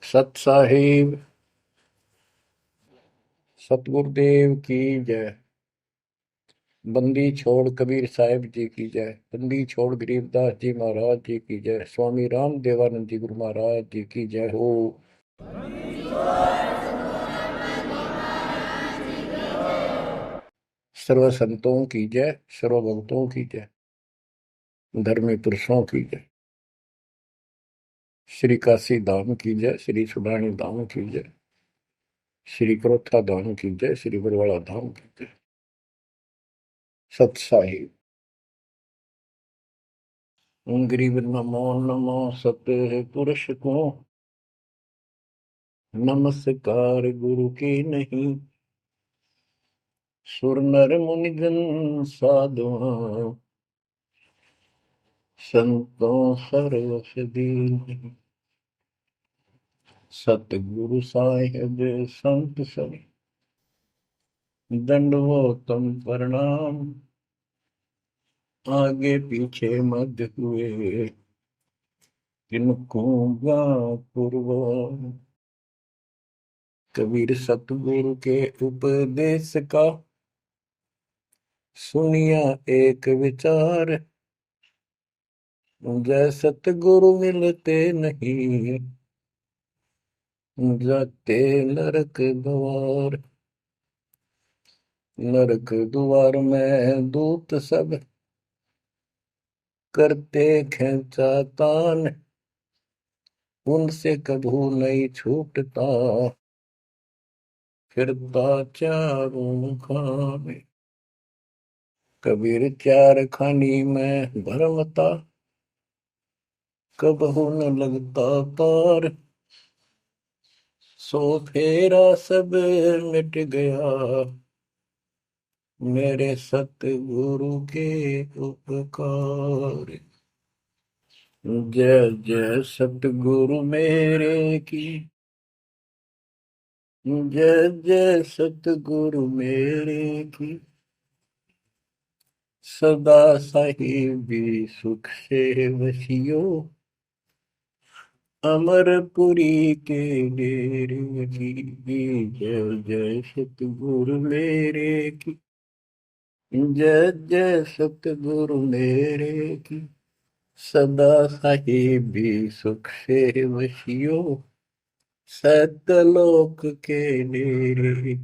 सत साहिब सतगुरुदेव की जय। बंदी छोड़ कबीर साहिब जी की जय। बंदी छोड़ गरीबदास जी महाराज जी की जय। स्वामी राम देवानंद जी गुरु महाराज जी की जय हो। सर्व संतों की जय, सर्व भक्तों की जय, धर्मी पुरुषों की जय। श्री काशी धाम की जय, श्री सुडानी धाम की जय, श्री क्रोथा धाम की जय, श्री बरवाड़ा धाम की जय। सत साहिब गरीब नमो नमो सत पुरुष को, नमस्कार गुरु की नहीं। सुर नर मुनिजन साधुआ, संतों सर्वस दीन। सतगुरु साहिब संत सब, दंडवतम प्रणाम। आगे पीछे मध्य हुए, किनको पूर्व। कबीर सतगुरु के उपदेश का, सुनिया एक विचार। जय सतगुरु मिलते नहीं, जाते नरक द्वार। नरक द्वार में दूत सब, करते खेचा तान। उनसे कभू नहीं छूटता, फिरता चारों खाने। कबीर चार खानी में भरमता, कबहू न लगता पार। सो फेरा सब मिट गया, मेरे सतगुरु के उपकार। जय जय सतगुरु मेरे की, जय जय सतगुरु मेरे की। सदा साहिबी सुख से वसियो, अमरपुरी के डेरे की। जय जय सतगुरु मेरे की, जय जय सतगुरु मेरे की। सदा साहिबी सुख से वसियो, सतलोक के डेरे।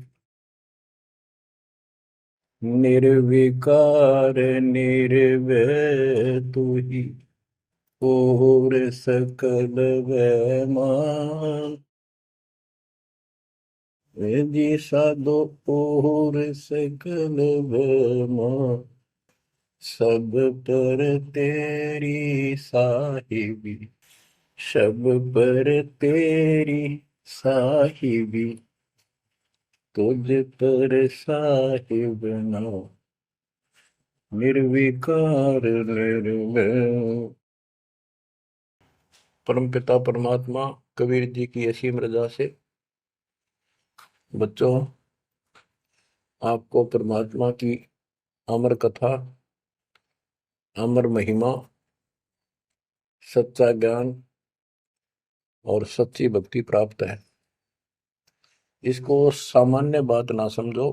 निर्विकार निर्भय तू ही, और सकल वैमान। जी साधो और सकल वैमान। सब पर तेरी साहिबी, सब पर तेरी साहिबी। तुझ पर साहिब नाम, निर्विकार निर्भय। परमपिता परमात्मा कबीर जी की असीम रजा से बच्चों, आपको परमात्मा की अमर कथा, अमर महिमा, सच्चा ज्ञान और सच्ची भक्ति प्राप्त है। इसको सामान्य बात ना समझो,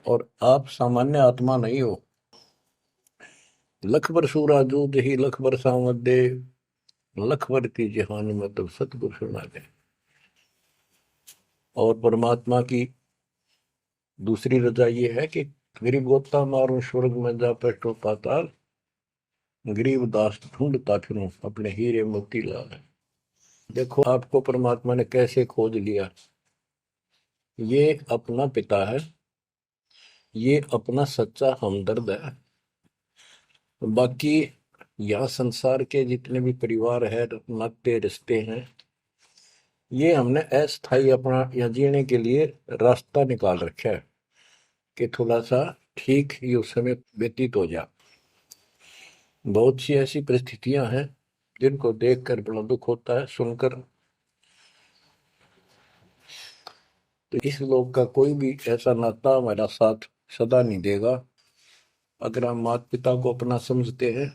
और आप सामान्य आत्मा नहीं हो। लख बर सूरा जूद ही लख बर सावत दे, लख बर की जहान मतलब सतगुरु सुना दे। और परमात्मा की दूसरी रजा ये है कि गरीब गोता मारूं स्वर्ग में जा बैठो पाताल। गरीब दास ढूंढता फिरूं अपने हीरे मोती लाल। देखो आपको परमात्मा ने कैसे खोज लिया। ये अपना पिता है, ये अपना सच्चा हमदर्द है। बाकी यहाँ संसार के जितने भी परिवार है, नाते रिश्ते हैं, ये हमने अस्थाई अपना यहाँ जीने के लिए रास्ता निकाल रखा है कि थोड़ा सा ठीक ये उस समय व्यतीत हो जाए। बहुत सी ऐसी परिस्थितियां हैं जिनको देखकर बड़ा दुख होता है सुनकर। तो इस लोक का कोई भी ऐसा नाता हमारा साथ सदा नहीं देगा। अगर हम माता पिता को अपना समझते हैं,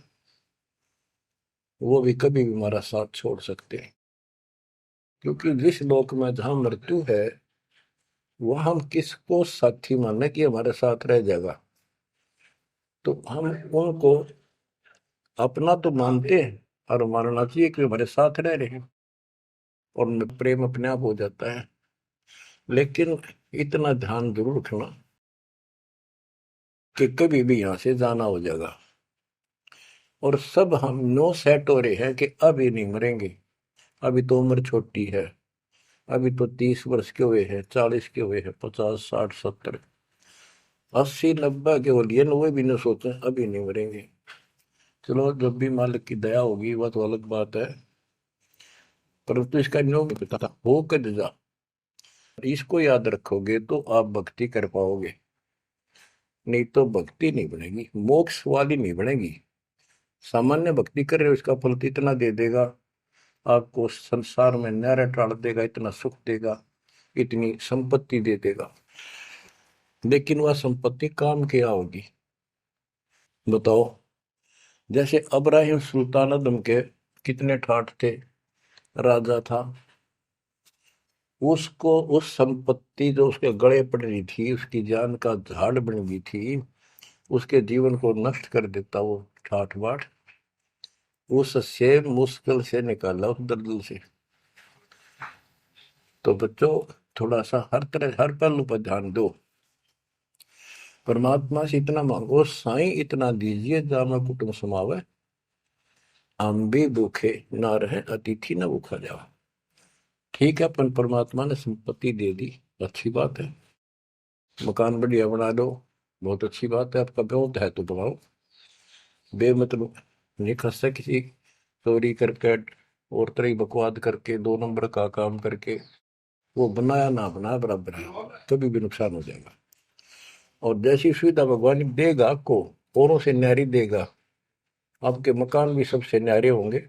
वो भी कभी भी हमारा साथ छोड़ सकते हैं। क्योंकि जिस लोक में जहां मृत्यु है वह हम किसको साथी माने कि हमारे साथ रह जाएगा, तो हम उनको अपना तो मानते हैं और मानना चाहिए कि हमारे साथ रह रहे हैं, और प्रेम अपने आप हो जाता है। लेकिन इतना ध्यान जरूर रखना कि कभी भी यहां से जाना हो जाएगा, और सब हम नो सेट हो रहे हैं कि अभी नहीं मरेंगे, अभी तो उम्र छोटी है, अभी तो 30 वर्ष के हुए हैं, 40 के हुए हैं, 50, 60, 70, 80, 90 के हो लिए, 90 भी न सोचे अभी नहीं मरेंगे। चलो जब भी मालिक की दया होगी वह तो अलग बात है, परंतु इसका नियम नहीं पता था हो कद जा। इसको याद रखोगे तो आप भक्ति कर पाओगे, नहीं तो भक्ति नहीं बनेगी, मोक्ष वाली नहीं बनेगी। सामान्य भक्ति कर रहे हो इसका फल तो इतना दे देगा, आपको संसार में न्यारा टाल देगा, इतना सुख देगा, इतनी संपत्ति दे देगा, लेकिन वह संपत्ति काम क्या होगी बताओ। जैसे अब्राहिम सुल्तान अदम के कितने ठाठ थे, राजा था, उसको उस संपत्ति जो उसके गले पड़ रही थी, उसकी जान का झाड़ बन गई थी, उसके जीवन को नष्ट कर देता वो ठाठ बाट, उससे मुश्किल से निकाला उस दलदल से। तो बच्चों थोड़ा सा हर तरह हर पहलू पर ध्यान दो, परमात्मा से इतना मांगो, साईं इतना दीजिए जामा कुटुंब समावे, हम भी भूखे ना रहे अतिथि ना भूखा जाओ। ठीक है, अपन परमात्मा ने संपत्ति दे दी, अच्छी बात है, मकान बढ़िया बना दो, बहुत अच्छी बात है, आपका बहुत है तो बनाओ, बेमतलब नहीं खसता किसी चोरी करके और तरह बकवाद करके 2 नंबर का काम करके, वो बनाया ना बनाया बराबर है, कभी भी नुकसान हो जाएगा। और जैसी सुविधा भगवान देगा आपको, औरों से न्यारी देगा, आपके मकान भी सबसे न्यारे होंगे,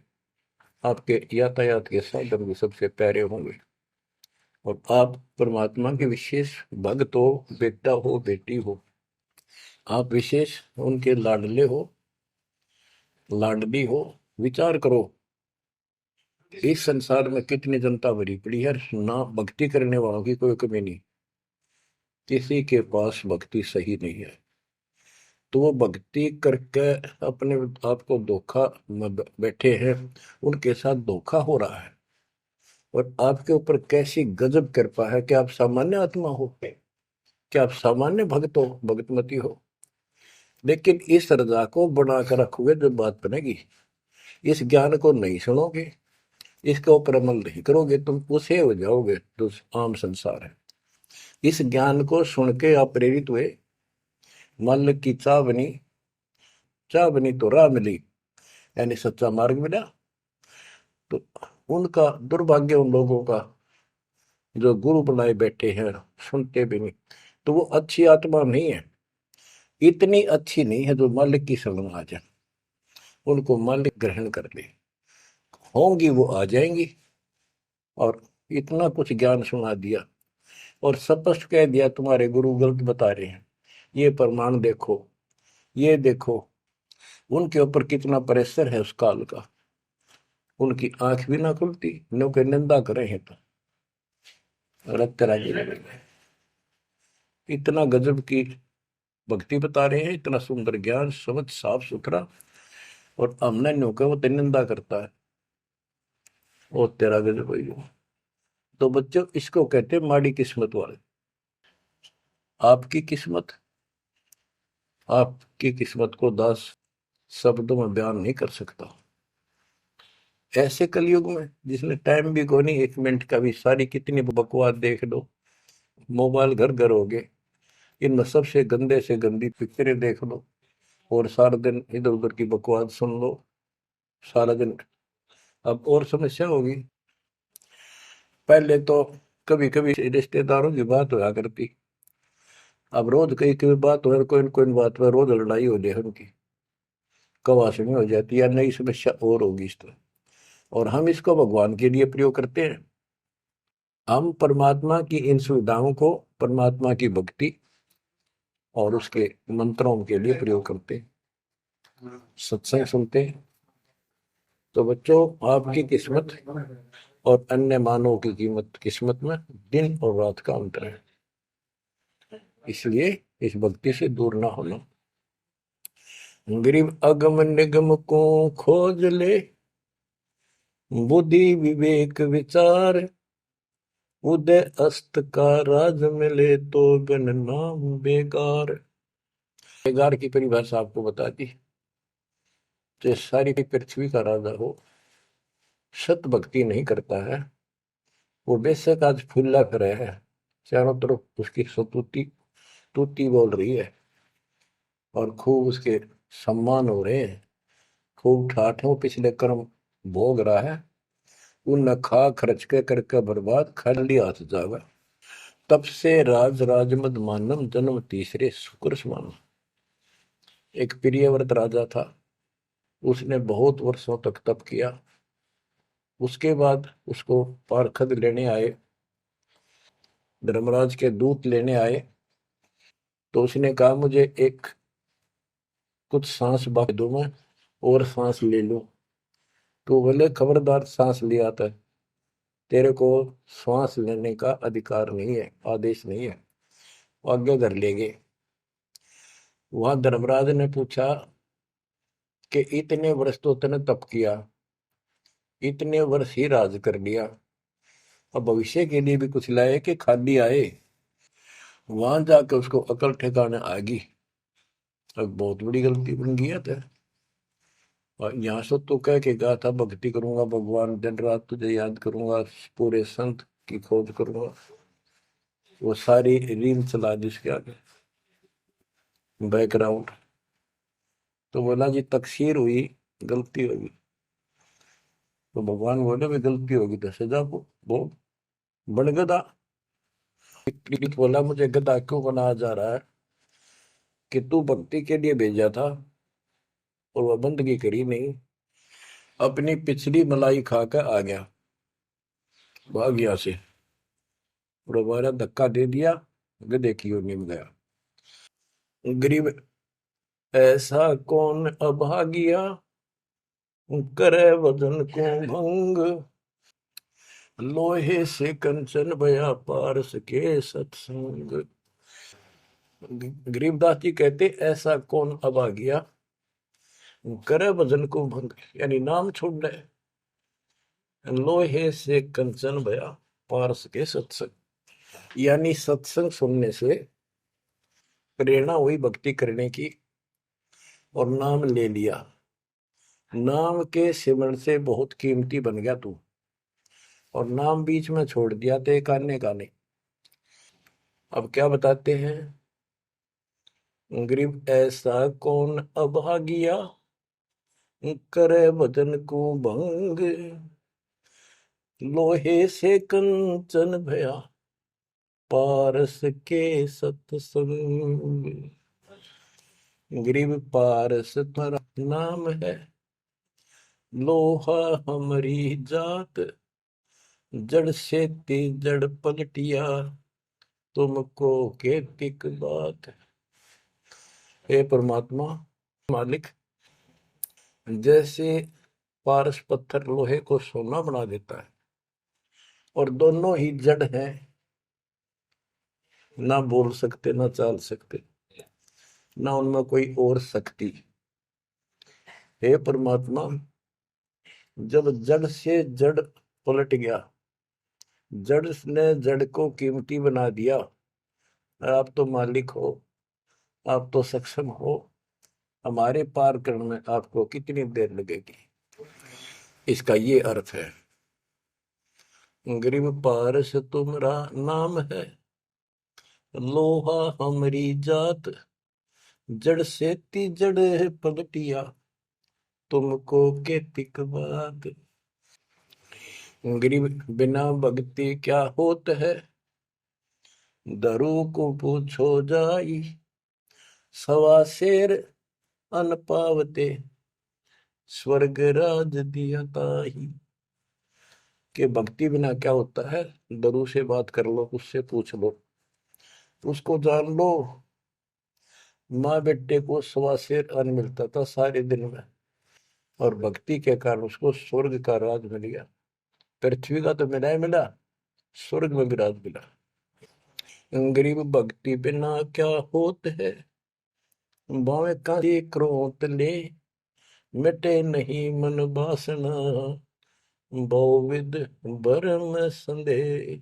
आपके यातायात के साधन भी सबसे प्यारे होंगे, और आप परमात्मा के विशेष भक्त हो, बेटा हो बेटी हो, आप विशेष उनके लाडले हो लाडली हो। विचार करो इस संसार में कितनी जनता भरी पड़ी है, ना भक्ति करने वालों की कोई कमी नहीं, किसी के पास भक्ति सही नहीं है, तो वो भक्ति करके अपने आप को धोखा में बैठे हैं, उनके साथ धोखा हो रहा है। और आपके ऊपर कैसी गजब कृपा है कि आप सामान्य आत्मा हो, कि आप सामान्य भक्त हो, भगतमती हो, लेकिन इस रजा को बनाकर रखोगे जब बात बनेगी, इस ज्ञान को नहीं सुनोगे, इसके ऊपर अमल नहीं करोगे, तुम उसे हो जाओगे जो आम संसार है। इस ज्ञान को सुन के आप प्रेरित हुए, मन की चाह बनी तो राह मिली, यानी सच्चा मार्ग मिला। तो उनका दुर्भाग्य उन लोगों का जो गुरु बनाए बैठे हैं, सुनते भी नहीं, तो वो अच्छी आत्मा नहीं है, इतनी अच्छी नहीं है जो मालिक की शरण आ जाए, उनको मालिक ग्रहण कर ले, होंगी वो आ जाएंगी। और इतना कुछ ज्ञान सुना दिया और स्पष्ट कह दिया तुम्हारे गुरु गलत बता रहे हैं, ये प्रमाण देखो, ये देखो, उनके ऊपर कितना प्रेशर है उस काल का, उनकी आंख भी ना खुलती, नो के निंदा करे हैं तो रक्त राज्य लगेगा। इतना गजब की भक्ति बता रहे हैं, इतना सुंदर ज्ञान समझ साफ सुथरा, और हमने नो के वो तो निंदा करता है, वो तेरा गजब है। तो बच्चों इसको कहते हैं माड़ी किस्मत वाले। आपकी किस्मत, आपकी किस्मत को 10 शब्दों में बयान नहीं कर सकता। ऐसे कलयुग में जिसने टाइम भी को नहीं, 1 मिनट का भी, सारी कितनी बकवास देख लो, मोबाइल घर घर हो गए, इनमें सबसे गंदे से गंदी पिक्चरें देख लो, और सारा दिन इधर उधर की बकवास सुन लो सारा दिन। अब और समस्या होगी, पहले तो कभी कभी रिश्तेदारों की बात होया करती, अब रोज कई कई बात हो, कोई कोई बात पर रोज लड़ाई हो जाए उनकी, कवासनी हो जाती है, नई समस्या और होगी इस तरह। और हम इसको भगवान के लिए प्रयोग करते हैं, हम परमात्मा की इन सुविधाओं को परमात्मा की भक्ति और उसके मंत्रों के लिए प्रयोग करते हैं, सत्संग सुनते हैं। तो बच्चों आपकी किस्मत और अन्य मानव की कीमत किस्मत में दिन और रात का अंतर है। इसलिए इस भक्ति से दूर ना होना। गरीब अगम निगम को खोज ले, बुद्धि विवेक विचार, उदय अस्त का राज मिले तो गण नाम बेगार। बेगार की परिभाषा आपको बता दी। जो सारी पृथ्वी का राजा हो, सत भक्ति नहीं करता है, वो बेशक आज फूला फिरे है, चारों तरफ उसकी सतुति तूती बोल रही है और खूब उसके सम्मान हो रहे हैं, खूब ठाठों पिछले कर्म भोग रहा है, उन खा खर्च के करके बर्बाद, खाली हाथ जागा। तब से राज राजमद मानम, जन्म तीसरे शुक्र समान। एक प्रियव्रत राजा था, उसने बहुत वर्षों तक तप किया। उसके बाद उसको पारखद लेने आए, धर्मराज के दूत लेने आए। तो उसने कहा मुझे एक कुछ सांस बाकी दो, मैं और सांस ले लूं। तो बोले खबरदार, सांस लिया था, तेरे को श्वास लेने का अधिकार नहीं है, आदेश नहीं है। आगे धर ले गए। वहां धर्मराज ने पूछा कि इतने वर्ष तो तूने तप किया, इतने वर्ष ही राज कर लिया, अब भविष्य के लिए भी कुछ लाए कि खाली आए। वहां जाके उसको अकल ठिकाने आ गई, अब बहुत बड़ी गलती बन गई है। तो और यहाँ से तो कह के गया था भक्ति करूंगा भगवान, दिन रात तुझे याद करूंगा, पूरे संत की खोज करूंगा, वो सारी रील चला दी उसके आगे बैकग्राउंड। तो बोला जी तकसीर हुई, गलती होगी। तो भगवान बोले भी गलती होगी तो सजा वो बन गधा। बोला मुझे गधा क्यों बनाया जा रहा है कि तू भक्ति के लिए भेजा था और वह बंदगी करी नहीं, अपनी पिछली मलाई खाकर आ गया, भाग गया से, और हमारा धक्का दे दिया, गधे की ओर निम गया। गरीब ऐसा कौन अभागिया, करे वजन को भंग, लोहे से कंचन भया पारस के सत्संग। गरीबदास जी कहते ऐसा कौन अभागिया, करे वजन को भंग, यानी नाम छोड़ दे, लोहे से कंचन भया पारस के सत्संग, यानी सत्संग सुनने से प्रेरणा हुई भक्ति करने की और नाम ले लिया। नाम के सिमरण से बहुत कीमती बन गया तू, और नाम बीच में छोड़ दिया तो एक आने का नहीं। अब क्या बताते हैं, गरीब ऐसा कौन अभागिया, करे वजन को भंग, लोहे से कंचन भया पारस के सत्संग। गरीब पारस तुम्हारा नाम है, लोहा हमारी जात, जड़ से जड़ पलटिया, तुमको केतिक बात। हे परमात्मा मालिक, जैसे पारस पत्थर लोहे को सोना बना देता है, और दोनों ही जड़ हैं, ना बोल सकते ना चाल सकते, ना उनमें कोई और शक्ति। हे परमात्मा, जब जड़ से जड़ पलट गया, जड़ ने जड़ को कीमती बना दिया, आप तो मालिक हो, आप तो सक्षम हो, हमारे पार करने में आपको कितनी देर लगेगी। इसका ये अर्थ है, गरीब पारस तुम्हारा नाम है, लोहा हमारी जात, जड़ से ती जड़ है पलटिया, तुमको के तिक बात। गरीब बिना भक्ति क्या होत है, दरू को पूछो जाई, सवा शेर अन पावते, स्वर्ग राज दिया ताही। के भक्ति बिना क्या होता है, दरू से बात कर लो, उससे पूछ लो, उसको जान लो। माँ बेटे को सवा शेर अन्न मिलता था सारे दिन में, और भक्ति के कारण उसको स्वर्ग का राज मिल गया। पृथ्वी का तो मिला ही मिला, स्वर्ग में भी राज मिला। गरीब भक्ति बिना क्या होत है, बावे कांसी क्रोत ले, मिटे नहीं मन बासना, बहुविध भरम संदेह।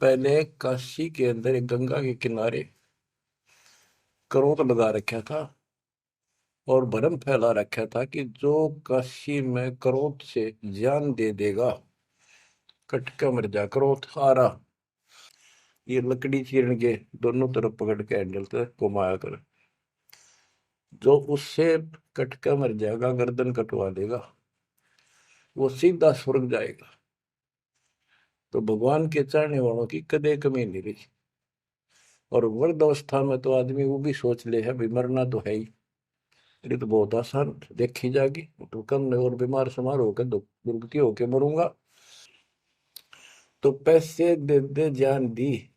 पहले काशी के अंदर एक गंगा के किनारे क्रोध लगा रखा था और भरम फैला रखा था कि जो काशी में क्रोध से जान दे देगा, कटका मर जा। क्रोध आ रहा, ये लकड़ी चीरन के दोनों तरफ पकड़ के हैंडल से घुमाया कर, जो उससे कटका मर जाएगा, गर्दन कटवा देगा, वो सीधा स्वर्ग जाएगा। तो भगवान के चाहने वालों की कदे कमी नहीं रही। और वृद्ध अवस्था में तो आदमी वो भी सोच ले है भाई मरना तो है ही, ये तो बहुत आसान देखी जाएगी, तो कम और बीमार समार होकर दुर्गति होके मरूंगा। तो पैसे दे दे जान दी,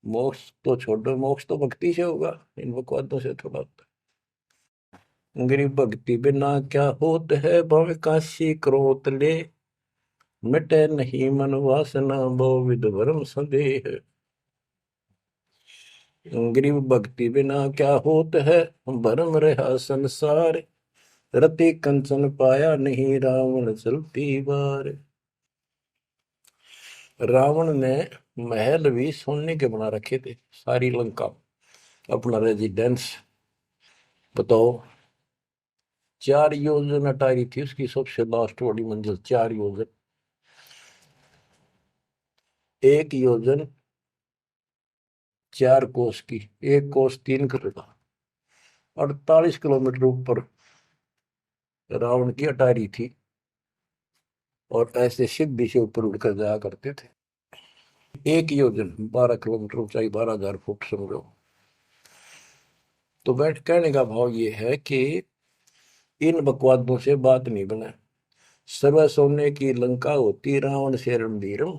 मोक्ष तो छोड़ो, मोक्ष तो भक्ति से होगा, इन बकवादों से थोड़ा होता है। गरीब भक्ति बिना क्या होत है, भव काशी क्रोत ले, मिटे नहीं मन वासना, बहुविध भरम संदेह। गरीब भक्ति बिना क्या होत है, भरम रहा संसार, रति कंचन पाया नहीं, रावण चलती बार। रावण ने महल भी सोने के बना रखे थे, सारी लंका अपना रेजिडेंस। बताओ, 4 योजन अटारी थी उसकी सबसे लास्ट वाली मंजिल, 4 योजन। 1 योजन 4 कोस की, 1 कोस 3 करोड़, 48 किलोमीटर ऊपर रावण की अटारी थी। और ऐसे सीधी से ऊपर उड़कर जाया करते थे। 1 योजन 12 किलोमीटर ऊंचाई, 12,000 फुट समझो। तो बैठ कहने का भाव ये है कि इन बकवादों से बात नहीं बने। सर्व सोने की लंका होती, रावण से रणधीरम,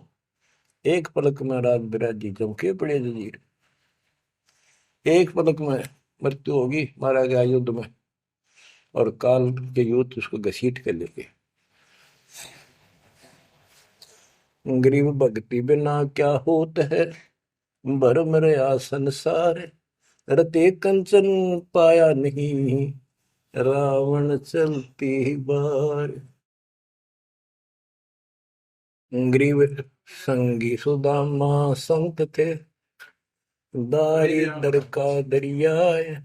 एक पलक में राज बिराजी जमके पड़े जजीर। एक पलक में मृत्यु होगी, मारा गया युद्ध में, और काल के युद्ध उसको घसीट कर लेके। गरीब भक्ति बिना क्या होत है, भरम रहा संसार, रते कंचन पाया नहीं, रावण चलती बार। ग्रीव संगी सुदामा संत थे, दारिद्र का दरियाए,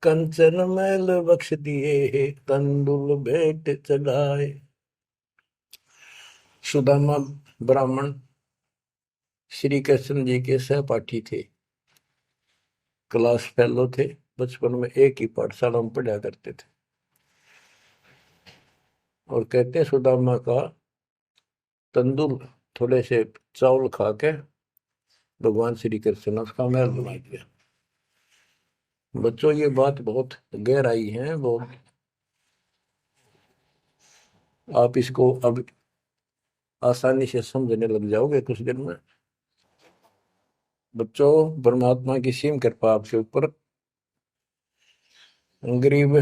कंचन मैल बख्श दिए, तंदुल भेंट चढ़ाए। सुदामा ब्राह्मण श्री कृष्ण जी के सहपाठी थे, क्लास फेलो थे, बचपन में एक ही पाठशाला में पढ़ा करते थे। और कहते सुदामा का तंदुल थोड़े से चावल खा के भगवान श्री कृष्ण ने उसका महल बना दिया। बच्चों, ये बात बहुत गहराई है, बहुत। आप इसको अब आसानी से समझने लग जाओगे कुछ दिन में। बच्चों, परमात्मा की सीम कृपा आपके ऊपर। गरीब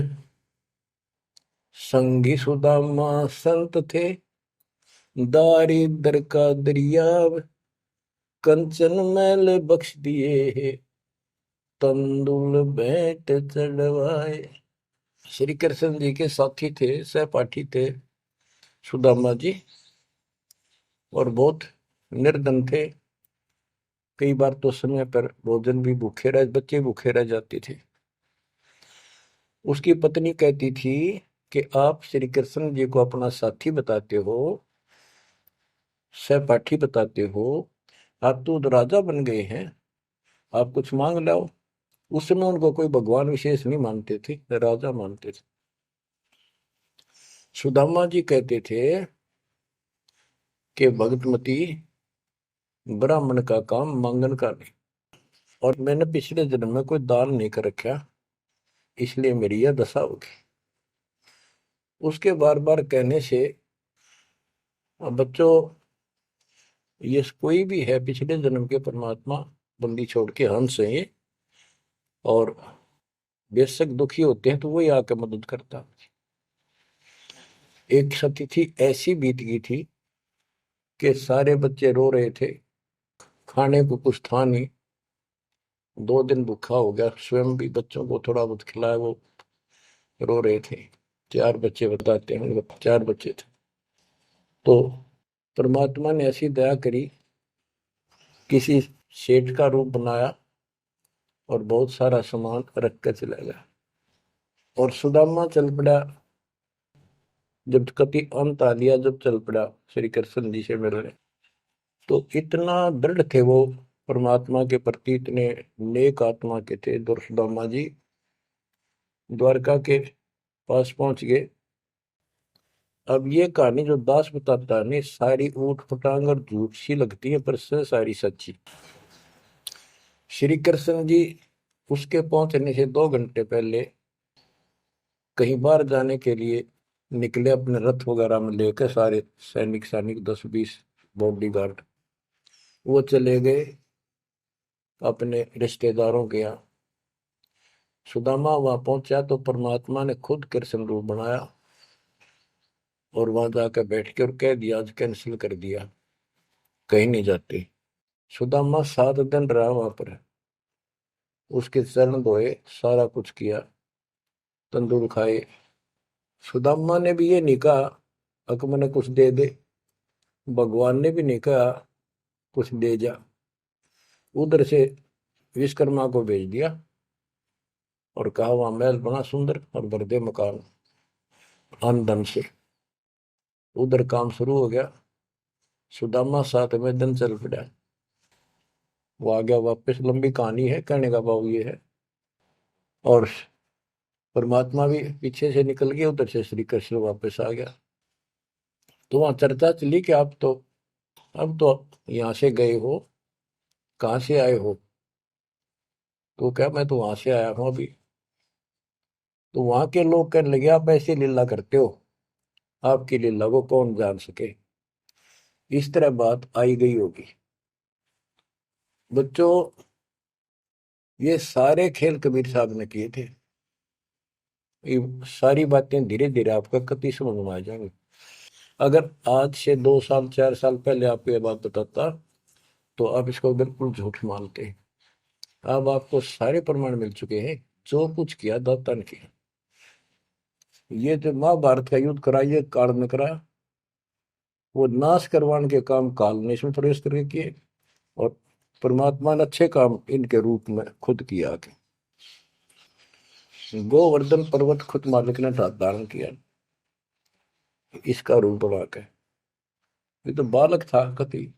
संगी सुदामा संत थे, दारिद्र का दरिया, कंचन मैल बख्श दिए, तंदुल भेंट चढ़वाए। श्री कृष्ण जी के साथी थे, सहपाठी थे सुदामा जी, और बहुत निर्धन थे। कई बार तो समय पर भोजन भी भूखे रह, बच्चे भूखे रह जाते थे। उसकी पत्नी कहती थी कि आप श्री कृष्ण जी को अपना साथी बताते हो, सहपाठी बताते हो, आप तो राजा बन गए हैं, आप कुछ मांग लाओ। उस समय उनको कोई भगवान विशेष नहीं मानते थे, राजा मानते थे। सुदामा जी कहते थे कि भगतमती, ब्राह्मण का काम मांगन का नहीं, और मैंने पिछले जन्म में कोई दान नहीं कर रखा, इसलिए मेरी यह दशा होगी। उसके बार बार कहने से, अब बच्चों, ये कोई भी है पिछले जन्म के परमात्मा बंदी छोड़ के हंस है ये, और बेशक दुखी होते हैं तो वही आके मदद करता है। एक तिथि ऐसी बीत गई थी कि सारे बच्चे रो रहे थे, खाने को कुछ था नहीं, 2 दिन भूखा हो गया, स्वयं भी बच्चों को थोड़ा बहुत खिलाया, वो रो रहे थे। 4 बच्चे बताते हैं, 4 बच्चे थे। तो परमात्मा ने ऐसी दया करी, किसी सेठ का रूप बनाया और बहुत सारा सामान रख कर चला गया। और सुदामा चल पड़ा, जब कति अंत आ लिया, जब चल पड़ा श्री कृष्ण जी से मिलने, तो इतना दृढ़ थे वो परमात्मा के प्रति, इतने नेक आत्मा के थे दुर्सुदामा जी। द्वारका के पास पहुंच गए। अब ये कहानी जो दास बताता है नहीं, सारी ऊट पटांग और झूठ सी लगती है, पर सारी सच्ची। श्री कृष्ण जी उसके पहुंचने से 2 घंटे पहले कहीं बाहर जाने के लिए निकले, अपने रथ वगैरह में लेकर सारे सैनिक सैनिक 10-20 बॉडी गार्ड। वो चले गए अपने रिश्तेदारों के यहाँ। सुदामा वहां पहुंचा तो परमात्मा ने खुद कृष्ण रूप बनाया और वहां जाकर बैठ के और कह दिया, आज कैंसिल कर दिया, कहीं नहीं जाते। सुदामा 7 दिन रहा वहां पर, उसके चरण धोए, सारा कुछ किया, तंदूर खाए। सुदामा ने भी ये नहीं कहा अक मैंने कुछ दे दे, भगवान ने भी नहीं कहा कुछ दे जा। उधर से विश्वकर्मा को भेज दिया और कहा वहां महल बना सुंदर और भर दे मकान अन्न धन से। उधर काम शुरू हो गया। सुदामा 7वें दिन चल पड़ा। वो आ गया वापस, लंबी कहानी है, कहने का भाव ये है। और परमात्मा भी पीछे से निकल गया, उधर से श्री कृष्ण वापस आ गया। तो वहां चर्चा चली कि आप तो अब तो यहाँ से गए हो, कहाँ से आए हो? तो क्या, मैं तो वहां से आया हूं अभी। तो वहां के लोग कहने लगे, आप ऐसी लीला करते हो, आपकी लीला को कौन जान सके। इस तरह बात आई गई होगी। बच्चों, ये सारे खेल कबीर साहब ने किए थे। ये सारी बातें धीरे धीरे आपका कति समझ में आ जाएंगी। अगर आज से 2 साल 4 साल पहले आपको ये बात बताता तो आप इसको बिल्कुल झूठ मानते। अब आपको सारे प्रमाण मिल चुके हैं, जो कुछ किया दाता ने किया। ये जो महाभारत का युद्ध करा, ये काल ने करा, वो नाश करवाने के काम काल ने इसमें प्रवेश करके किए, और परमात्मा ने अच्छे काम इनके रूप में खुद किया के। गोवर्धन पर्वत खुद मालिक ने धारण किया इसका रूप बना के। ये तो बालक था कति।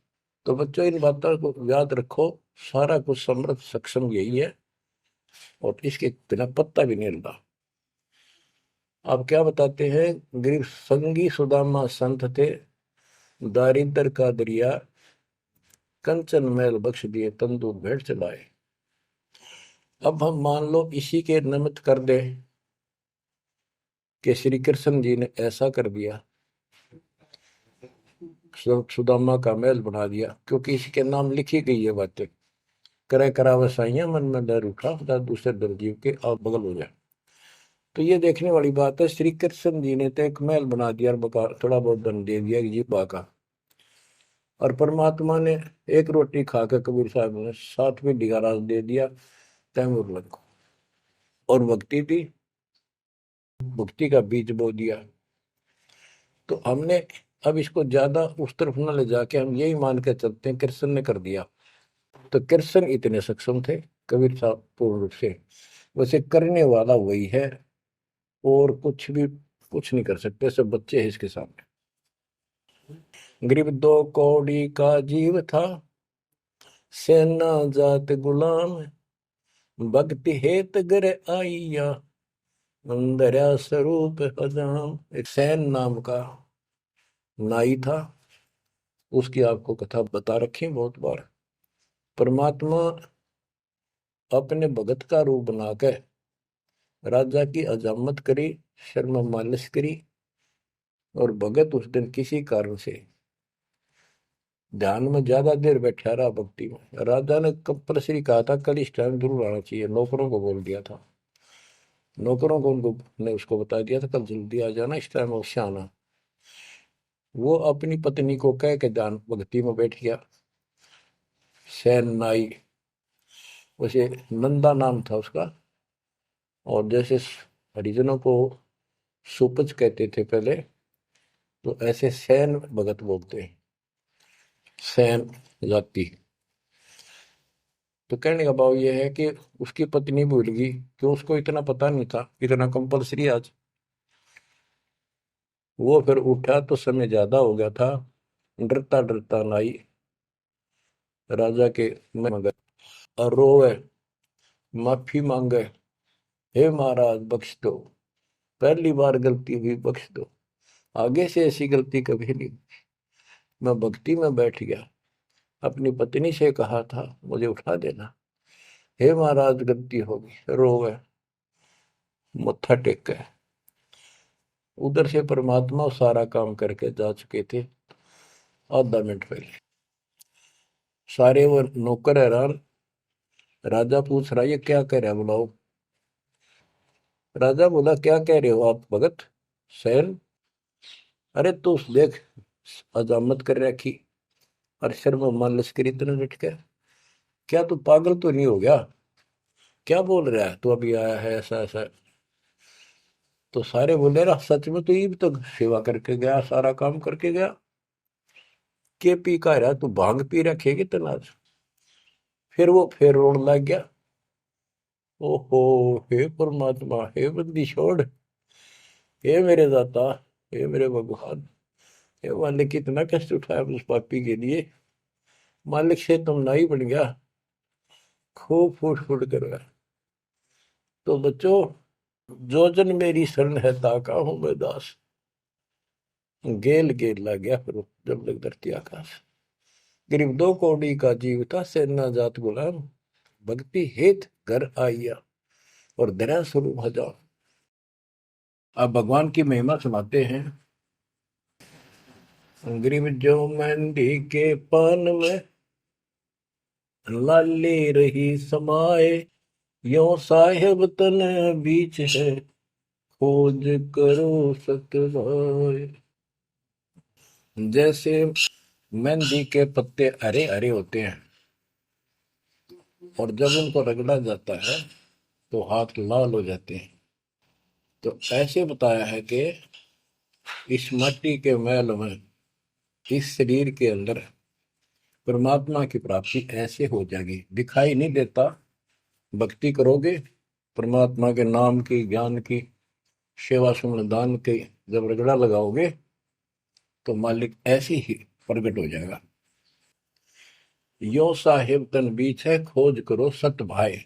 तो बच्चों, इन बातों को याद रखो, सारा कुछ समर्थ सक्षम यही है, और इसके बिना पत्ता भी नहीं हिलता। आप क्या बताते हैं, गरीब संगी सुदामा संत थे, दारिद्र का दरिया कंचन मैल बख्श दिए, तंदूर भेंट चलाए। अब हम मान लो इसी के निमित्त कर दे कि श्री कृष्ण जी ने ऐसा कर दिया, सुदामा का महल बना दिया, क्योंकि इसके नाम लिखी गई है बातें। करे करा वसाइया मन में डर उठा, खुदा दूसरे डर जीव के आप बगल हो जाए। तो ये देखने वाली बात है। श्री कृष्ण जी ने तो एक महल बना दिया और बकार थोड़ा बहुत धन दे दिया जीवा का, और परमात्मा ने एक रोटी खाकर कबीर साहब ने 7वीं राज दे दिया तैमूर को। और भक्ति थी, भक्ति का बीज बो दिया। तो हमने अब इसको ज्यादा उस तरफ न ले जाके हम यही मान के चलते हैं कृष्ण ने कर दिया। तो कृष्ण इतने सक्षम थे कबीर साहब पूर्ण रूप से, वैसे करने वाला वही है, और कुछ भी कुछ नहीं कर सकते, सब बच्चे हैं इसके सामने। गरीब 2 कौड़ी का जीव था, सेना जात गुलाम, भक्ति हेत गर आइया, अंदर स्वरूप हजाम। एक सैन नाम का नाई था, उसकी आपको कथा बता रखी बहुत बार। परमात्मा अपने भगत का रूप बनाकर राजा की अजामत करी, शर्म मालिश करी, और भगत उस दिन किसी कारण से ध्यान में ज्यादा देर बैठा रहा, भक्ति में। राजा ने कंपल्सरी कहा था कल इस टाइम जरूर आना चाहिए, नौकरों को बोल दिया था। नौकरों को उनको ने उसको बता दिया था कल जल्दी आ जाना, इस टाइम अवश्य आना। वो अपनी पत्नी को कह के ध्यान भक्ति में बैठ गया। सैन नाई, उसे नंदा नाम था उसका। और जैसे हरिजनों को सुपच कहते थे पहले, तो ऐसे सैन भगत बोलते हैं, सैन जाति। तो कहने का भाव यह है कि उसकी पत्नी भूल गई कि उसको इतना पता नहीं था, इतना कंपलसरी आज। वो फिर उठा तो समय ज्यादा हो गया था, डरता डरता नाई राजा के मगर और रोवे, माफी मांगे, हे महाराज बख्श दो, पहली बार गलती हुई, बख्श दो, आगे से ऐसी गलती कभी नहीं। मैं भक्ति में बैठ गया, अपनी पत्नी से कहा था मुझे उठा देना, हे महाराज गलती होगी। रोवे, मत्था टेक गए। उधर से परमात्मा सारा काम करके जा चुके थे आधा मिनट पहले। सारे वो नौकर हैरान। राजा पूछ रहा ये क्या कह रहा है, बुलाओ। राजा बोला क्या कह रहे हो आप भगत सैन। अरे तू देख, अजामत कर रखी और सिर में मालिश करी इतना लटके, क्या तू पागल तो नहीं हो गया, क्या बोल रहा है तू, अभी आया है ऐसा ऐसा। तो सारे बोले रहा सच में, तो ये भी तो सेवा करके गया, सारा काम करके गया, के पी का रहा तू, भांग पी रखेगी तनाज। फिर वो फिर रोने लग गया। ओहो, हे परमात्मा, हे बंदी छोड़, हे मेरे दाता, हे मेरे भगवान, हे मालिक, कितना कष्ट उठाया उस पापी के लिए, मालिक से तुम ना ही बन गया, खूब फूट फूट कर रहा। तो बच्चों, जो जन मेरी शरण है ताका हूं मैं दास, गेल गेल ला गया फिर जब लग धरती आकाश। गरीब दो कौड़ी का जीव था, सेना जात गुलाम, भक्ति हेत घर आइया और दया स्वरूप हजार। अब भगवान की महिमा सुनाते हैं। गरीब जो मेहंदी के पान में लाली रही समाए, यो साहेब तन बीच है, खोज करो सतवाए। जैसे मेहंदी के पत्ते हरे हरे होते हैं और जब उनको रगड़ा जाता है तो हाथ लाल हो जाते हैं, तो ऐसे बताया है कि इस मिट्टी के मैल में, इस शरीर के अंदर परमात्मा की प्राप्ति ऐसे हो जाएगी, दिखाई नहीं देता। भक्ति करोगे, परमात्मा के नाम की, ज्ञान की, सेवा सुमन दान की जब रगड़ा लगाओगे तो मालिक ऐसे ही प्रकट हो जाएगा। यो साहेब तन बीच है, खोज करो सत भाई,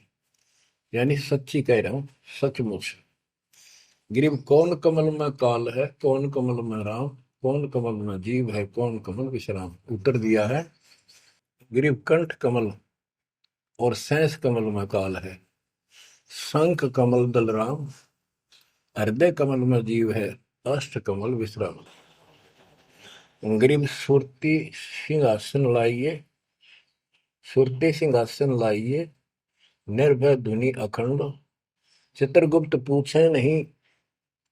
यानी सच्ची कह रहा हूं, सचमुच। गिरिव कौन कमल में काल है, कौन कमल में राम, कौन कमल में जीव है, कौन कमल विश्राम। उत्तर दिया है, गिरिव कंठ कमल और सैंस कमल में काल है, शंख कमल दल राम, हृदय कमल में जीव है, अष्ट कमल विश्राम। गिरिव सुरती सिंहासन लाइए, सुरती सिंहासन लाइए, निर्भय धुनि अखंड, चित्रगुप्त पूछे नहीं,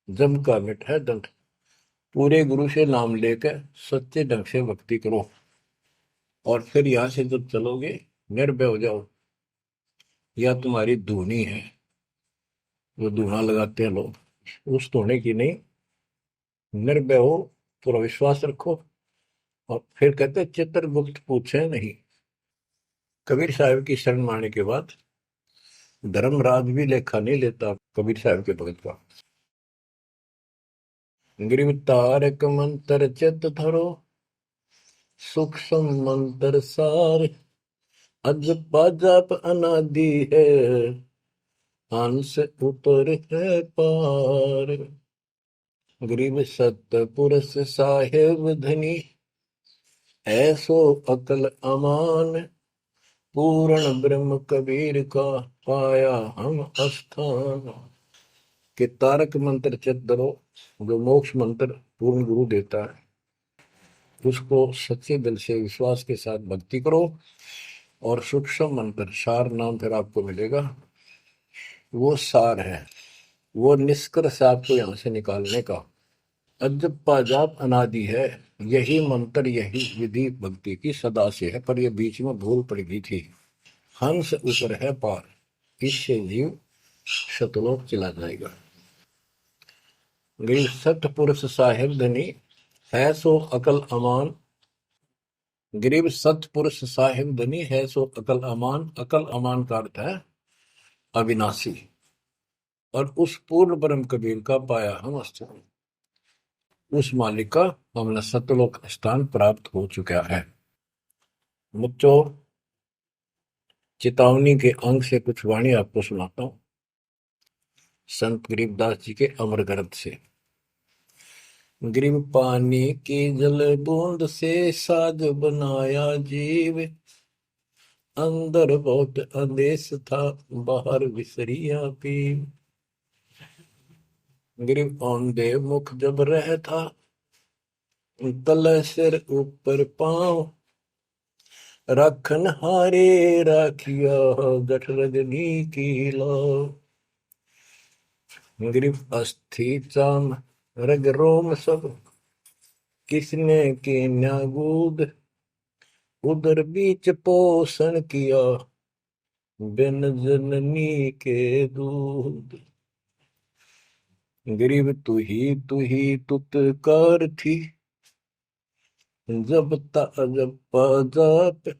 जम का मिट है दंड। पूरे गुरु से नाम लेकर सच्चे ढंग से भक्ति करो और फिर यहां से जब चलोगे निर्भय हो जाओ। या तुम्हारी धुनी है, वो धुना लगाते हैं लोग, उस धोने की नहीं, निर्भय हो, पूरा विश्वास रखो। और फिर कहते चित्रगुप्त पूछे नहीं। कबीर साहब की शरण माने के बाद धर्मराज भी लेखा नहीं लेता कबीर साहब के भगत का। गिरिव तारक मंत्र चित धरो, सूक्ष्म मंत्र सार, अज पाजाप अनादि है, हंस ऊपर है पार। गरीब सतपुरुष साहेब धनी, ऐसो अकल अमान, पूर्ण ब्रह्म कबीर का पाया हम स्थान। के तारक मंत्र चित धरो, जो मोक्ष मंत्र पूर्ण गुरु देता है, उसको सच्चे दिल से विश्वास के साथ भक्ति करो। और सूक्ष्म मंत्र, सार नाम फिर आपको मिलेगा, वो सार है, वो निष्कर्ष आपको यहां से निकालने का। अजब पाजाब अनादि है, यही मंत्र यही विधि भक्ति की सदा से है। पर ये बीच में भूल पड़ गई थी। हंस ऊपर है पार, इससे जीव शतलोक चला जाएगा। गिर सतपुरुष साहिब धनी, है सो अकल अमान। गरीब सतपुरुष साहिब धनी, है सो अकल अमान। अकल अमान का अर्थ है अविनाशी। और उस पूर्ण ब्रह्म कबीर का पाया हम अस्तित्व, उस मालिक का हमें सतलोक स्थान प्राप्त हो चुका है। बच्चों, चेतावनी के अंग से कुछ वाणी आपको सुनाता हूं, संत गरीबदास जी के अमर ग्रंथ से। गरीब पानी की जल बूंद से साज बनाया जीव, अंदर बहुत अंदेश था, बाहर विसरिया पीव। गरीब औंधे मुख जब रहता, तल सिर ऊपर पांव। राखन हारे राखिया, जठ रजनी की लाओ। गरीब अस्थि चाम रग रोम सब, किसने के न्यागूद। उदर बीच पोषण किया, बिन जननी के दूध। गरीब तू ही तुतकार थी, जब जब जाप।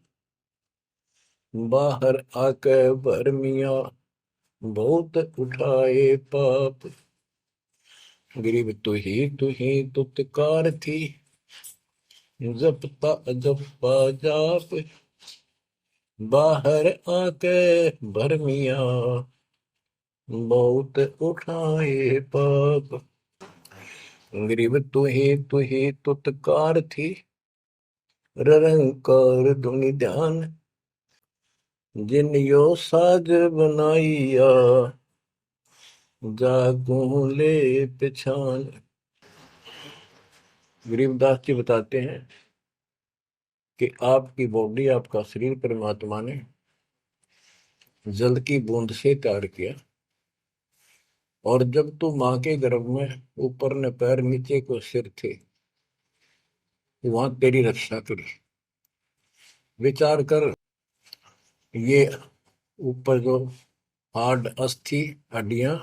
बाहर आके भरमिया, बहुत उठाए पाप। गरीब तू ही तुतकार थी, जब जब जाप। बाहर आके भरमिया, बहुत उठाए पाप। गरीब तू ही तुतकार थी, रंकार धुनि ध्यान। जिन यो साज बनाइया, जागू ले पिछान। गरीबदास जी बताते हैं कि आपकी बॉडी, आपका शरीर परमात्मा ने जल की बूंद से तैयार किया। और जब तू माँ के गर्भ में ऊपर ने पैर नीचे को सिर थे, वहां तेरी रक्षा करी। विचार कर, ये ऊपर जो हार्ड अस्थि हड्डियां,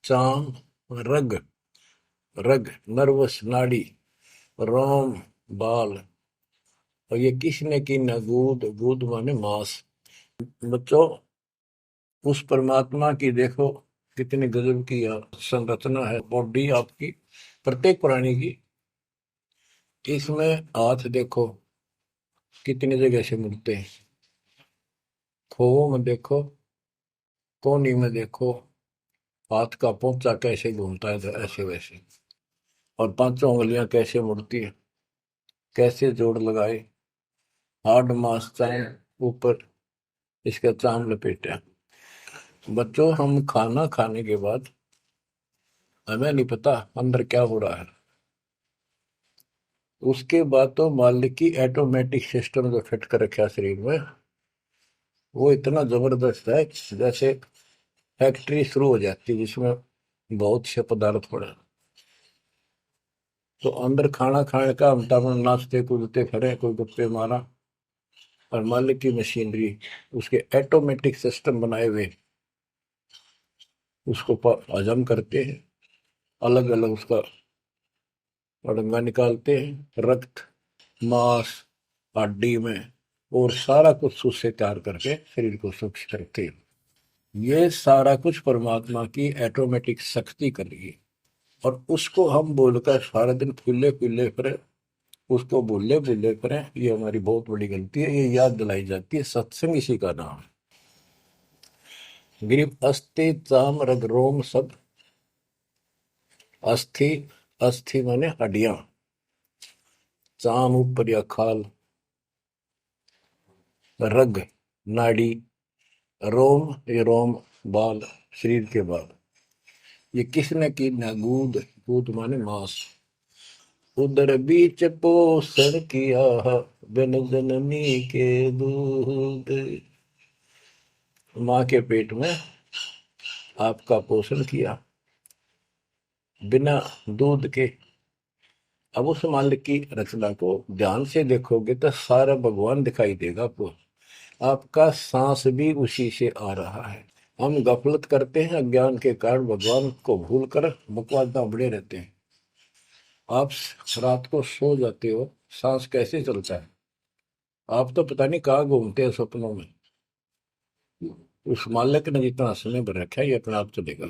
चाम रग, रग नर्वस नाड़ी, रोम बाल, और ये किसने की न गूद, गूद माने मांस। बच्चों, उस परमात्मा की देखो कितनी गजब की संरचना है बॉडी आपकी, प्रत्येक प्राणी की। इसमें हाथ देखो कितनी जगह से मिलते हैं, खोओं में देखो, कोहनी में देखो, हाथ का पोंचा कैसे घूमता है, तो ऐसे वैसे। और पांचों उंगलियां कैसे मुड़ती है, कैसे जोड़ लगाए, हार्ड मास चाम ऊपर, इसका चाम लपेटा। बच्चों, हम खाना खाने के बाद हमें नहीं पता अंदर क्या हो रहा है। उसके बाद तो मालिक की ऑटोमेटिक सिस्टम जो फिट कर रखा शरीर में, वो इतना जबरदस्त है, जैसे फैक्ट्री शुरू हो जाती है जिसमें बहुत से पदार्थ पड़े। तो अंदर खाना खाने का हम टाइम नाचते कूदते खड़े, कोई गप्पे मारा, और मालिक की मशीनरी उसके ऑटोमेटिक सिस्टम बनाए हुए उसको हजम करते हैं, अलग अलग उसका अड़ंगा निकालते हैं, रक्त मांस हड्डी में, और सारा कुछ उससे तैयार करके शरीर को स्वच्छ करते हैं। ये सारा कुछ परमात्मा की ऑटोमेटिक शक्ति कर रही है। और उसको हम बोलकर सारा दिन फूले फूले फिरे, उसको भूले भूले फिरे, ये हमारी बहुत बड़ी गलती है। ये याद दिलाई जाती है, सत्संग इसी का नाम है। गिरीब अस्थि चाम रग रोम सब। अस्थि, अस्थि माने हड्डियां, चाम ऊपर या खाल, रग नाड़ी, रोम ये रोम बाल, शरीर के बाल। ये किसने की ना गूद, गूद माने मांस। उदर बीच पोषण किया, बिन जननी के दूध। माँ के पेट में आपका पोषण किया, बिना दूध के, अब उस मालिक की रचना को ध्यान से देखोगे तो सारा भगवान दिखाई देगा आपको। आपका सांस भी उसी से आ रहा है। हम गफलत करते हैं, अज्ञान के कारण भगवान को भूलकर बकवाद में बड़े रहते हैं। आप रात को सो जाते हो, सांस कैसे चलता है? आप तो पता नहीं कहाँ घूमते हैं सपनों में। उस मालिक ने जितना समय भर रखा है ये अपने आप चलेगा।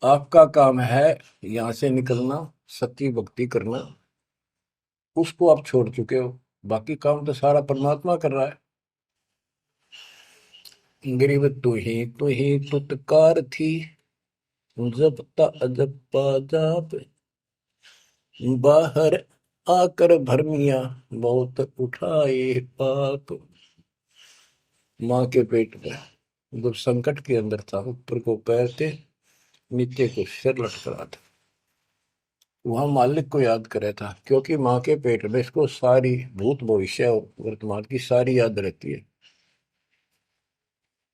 आपका काम है यहाँ से निकलना, सच्ची भक्ति करना। उसको आप छोड़ चुके हो, बाकी काम तो सारा परमात्मा कर रहा है। गरीब तू ही तुतकार थी, जपता अजपा जाप, बाहर आकर भरमिया बहुत उठाए पाप। माँ के पेट में जब संकट के अंदर था, ऊपर को पैर थे, नीचे को सिर लटक रहा था, वहां मालिक को याद करे था, क्योंकि माँ के पेट में इसको सारी भूत भविष्य और वर्तमान की सारी याद रहती है।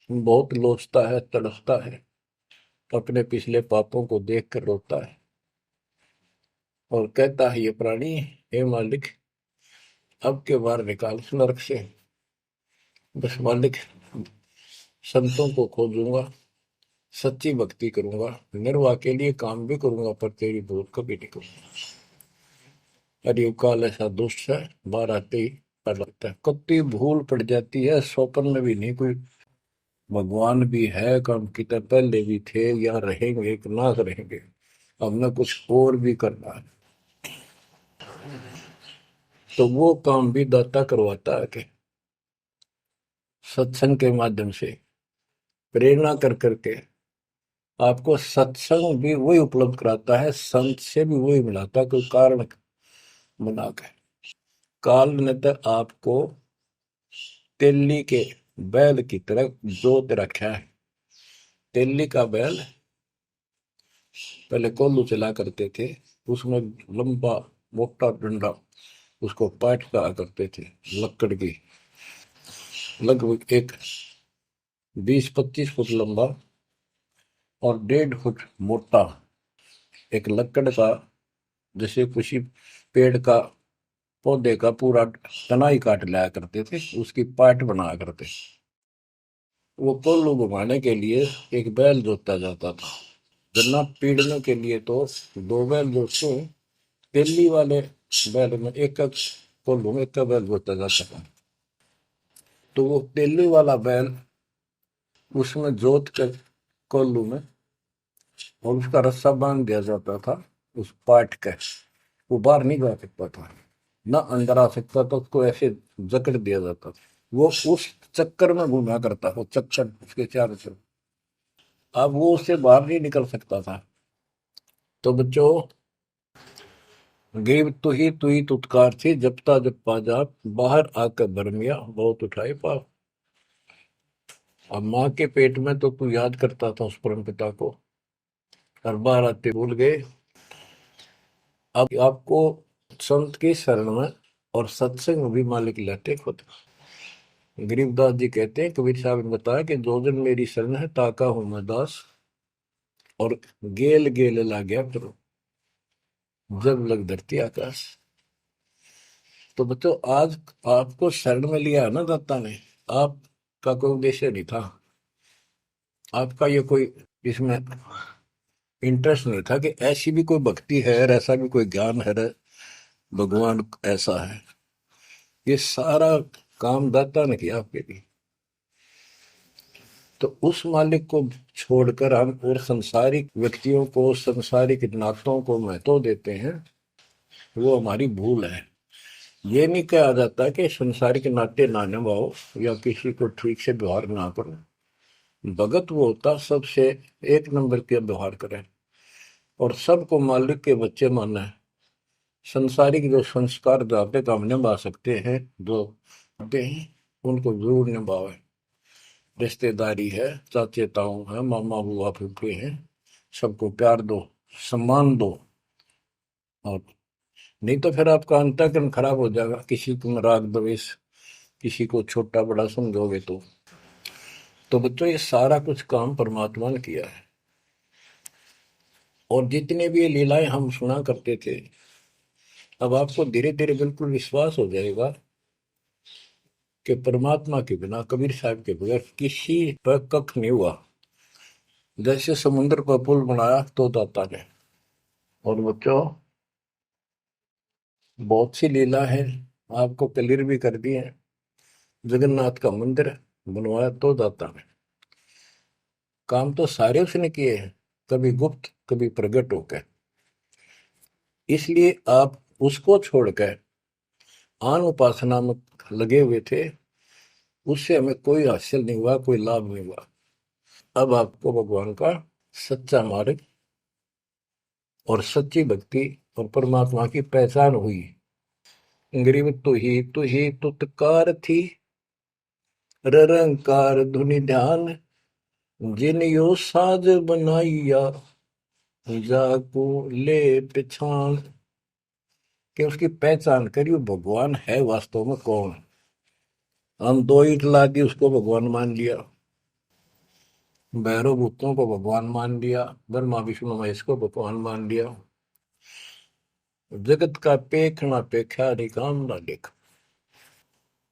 बहुत लोचता है, तड़पता है, अपने पिछले पापों को देख कर रोता है और कहता है, ये प्राणी, हे मालिक, अब के बार निकाल इस नरक से। बस मालिक, संतों को खोजूंगा, सच्ची भक्ति करूंगा, निर्वाह के लिए काम भी करूंगा, पर तेरी भूल कभी नहीं करूंगा। अरे काल ऐसा दुष्ट है, बाहर आते ही पड़ लगता है, कत्ती भूल पड़ जाती है, स्वप्न में भी नहीं कोई भगवान भी है, काम की तरह पहले भी थे या रहेंगे कि ना रहेंगे, हमने कुछ और भी करना है। तो वो काम भी दाता करवाता है कि सत्संग के माध्यम से प्रेरणा कर करके आपको सत्संग भी वही उपलब्ध कराता है, संत से भी वही मिलाता है, कोई कारण बना के। काल ने तो आपको तेली के बैल की तरह जोत रखा है। तेली का बैल पहले कोल्लू चला करते थे, उसमें लंबा मोटा डंडा, उसको पाट कहा करते थे, लकड़ की, लगभग एक 20-25 फुट लंबा और 1.5 फुट मोटा एक लकड़ का, जैसे किसी पेड़ का पौधे का पूरा तनाई काट लाया करते थे, उसकी पाट बनाया करते। वो कोल्लू घुमाने के लिए एक बैल जोता जाता था। गन्ना पीड़ने के लिए तो 2 बैल जोतते हैं। तेली वाले बैल में एक एक कोल्लू में एक बैल जोता जाता था। तो वो तेली वाला बैल उसमें जोत कर कोल्लू में, और उसका रस्सा बांध दिया जाता था उस पाट का। वो बाहर नहीं जा सकता था, ना अंदर आ सकता था, उसको ऐसे जकड़ दिया जाता था। वो उस चक्कर में घूमा करता, वो चक्कर उसके चारों तरफ। अब वो उससे बाहर नहीं निकल सकता था। तो बच्चों, गिर तू ही तुतकार थी, जपता जप्पा जाप, बाहर आकर भरमिया बहुत उठाए पाप। अब माँ के पेट में तो तू याद करता था उस परम पिता को, हर बार आते भूल गए। अब आपको संत की शरण में और सत्संग में भी मालिक लाते खुद। गरीबदास जी कहते हैं, कबीर साहब ने बताया कि जो दिन मेरी शरण है, ताका हूं मैं दास, और गेल गेल ला गया फिर जब लग धरती आकाश। तो बच्चों, आज आपको शरण में लिया है ना दाता ने, आपका कोई उद्देश्य नहीं था, आपका ये कोई इसमें इंटरेस्ट नहीं था कि ऐसी भी कोई भक्ति है और ऐसा भी कोई ज्ञान है, भगवान ऐसा है। ये सारा काम दाता ने किया आपके लिए। तो उस मालिक को छोड़कर हम और संसारिक व्यक्तियों को, संसारिक नातों को महत्व देते हैं, वो हमारी भूल है। ये नहीं कहा जाता कि संसारिक नाते ना निभाओ या किसी को ठीक से व्यवहार ना करो। भगत वो होता सबसे एक नंबर के व्यवहार करे और सबको मालिक के बच्चे माना है। संसारिक जो संस्कार जाते तो हम निभा सकते हैं, जो आते हैं उनको जरूर निभावे। रिश्तेदारी है, चाचे ताऊ है, मामा बुआ फूफे हैं, सबको प्यार दो, सम्मान दो। और नहीं तो फिर आपका अंतःकरण खराब हो जाएगा, किसी को राग द्वेष, किसी को छोटा बड़ा समझोगे तो बच्चों, ये सारा कुछ काम परमात्मा ने किया है। और जितने भी ये लीलाएं हम सुना करते थे, अब आपको धीरे धीरे बिल्कुल विश्वास हो जाएगा कि परमात्मा के बिना, कबीर साहब के बगैर किसी पर कख नहीं हुआ। जैसे समुद्र पर पुल बनाया तो दाता ने। और बच्चों, बहुत सी लीला है, आपको क्लियर भी कर दी है। जगन्नाथ का मंदिर बनवाया तो दाता ने। काम तो सारे उसने किए हैं, कभी गुप्त कभी प्रकट होकर। इसलिए आप उसको छोड़कर आन उपासना में लगे हुए थे, उससे हमें कोई हासिल नहीं हुआ, कोई लाभ नहीं हुआ। अब आपको भगवान का सच्चा मार्ग और सच्ची भक्ति और परमात्मा की पहचान हुई। गरीब तू ही तुतकार थी, रंकार धुनि ध्यान, जिन यो साज बनाइया, जाको ले पहचान। कि उसकी पहचान करियो, भगवान है वास्तव में कौन। हम दो ईंट ला दी, उसको भगवान मान लिया। भैरव भूतों को भगवान मान लिया, ब्रह्मा विष्णु महेश को भगवान मान लिया। जगत का पेखना पेखा रे काम ना देख।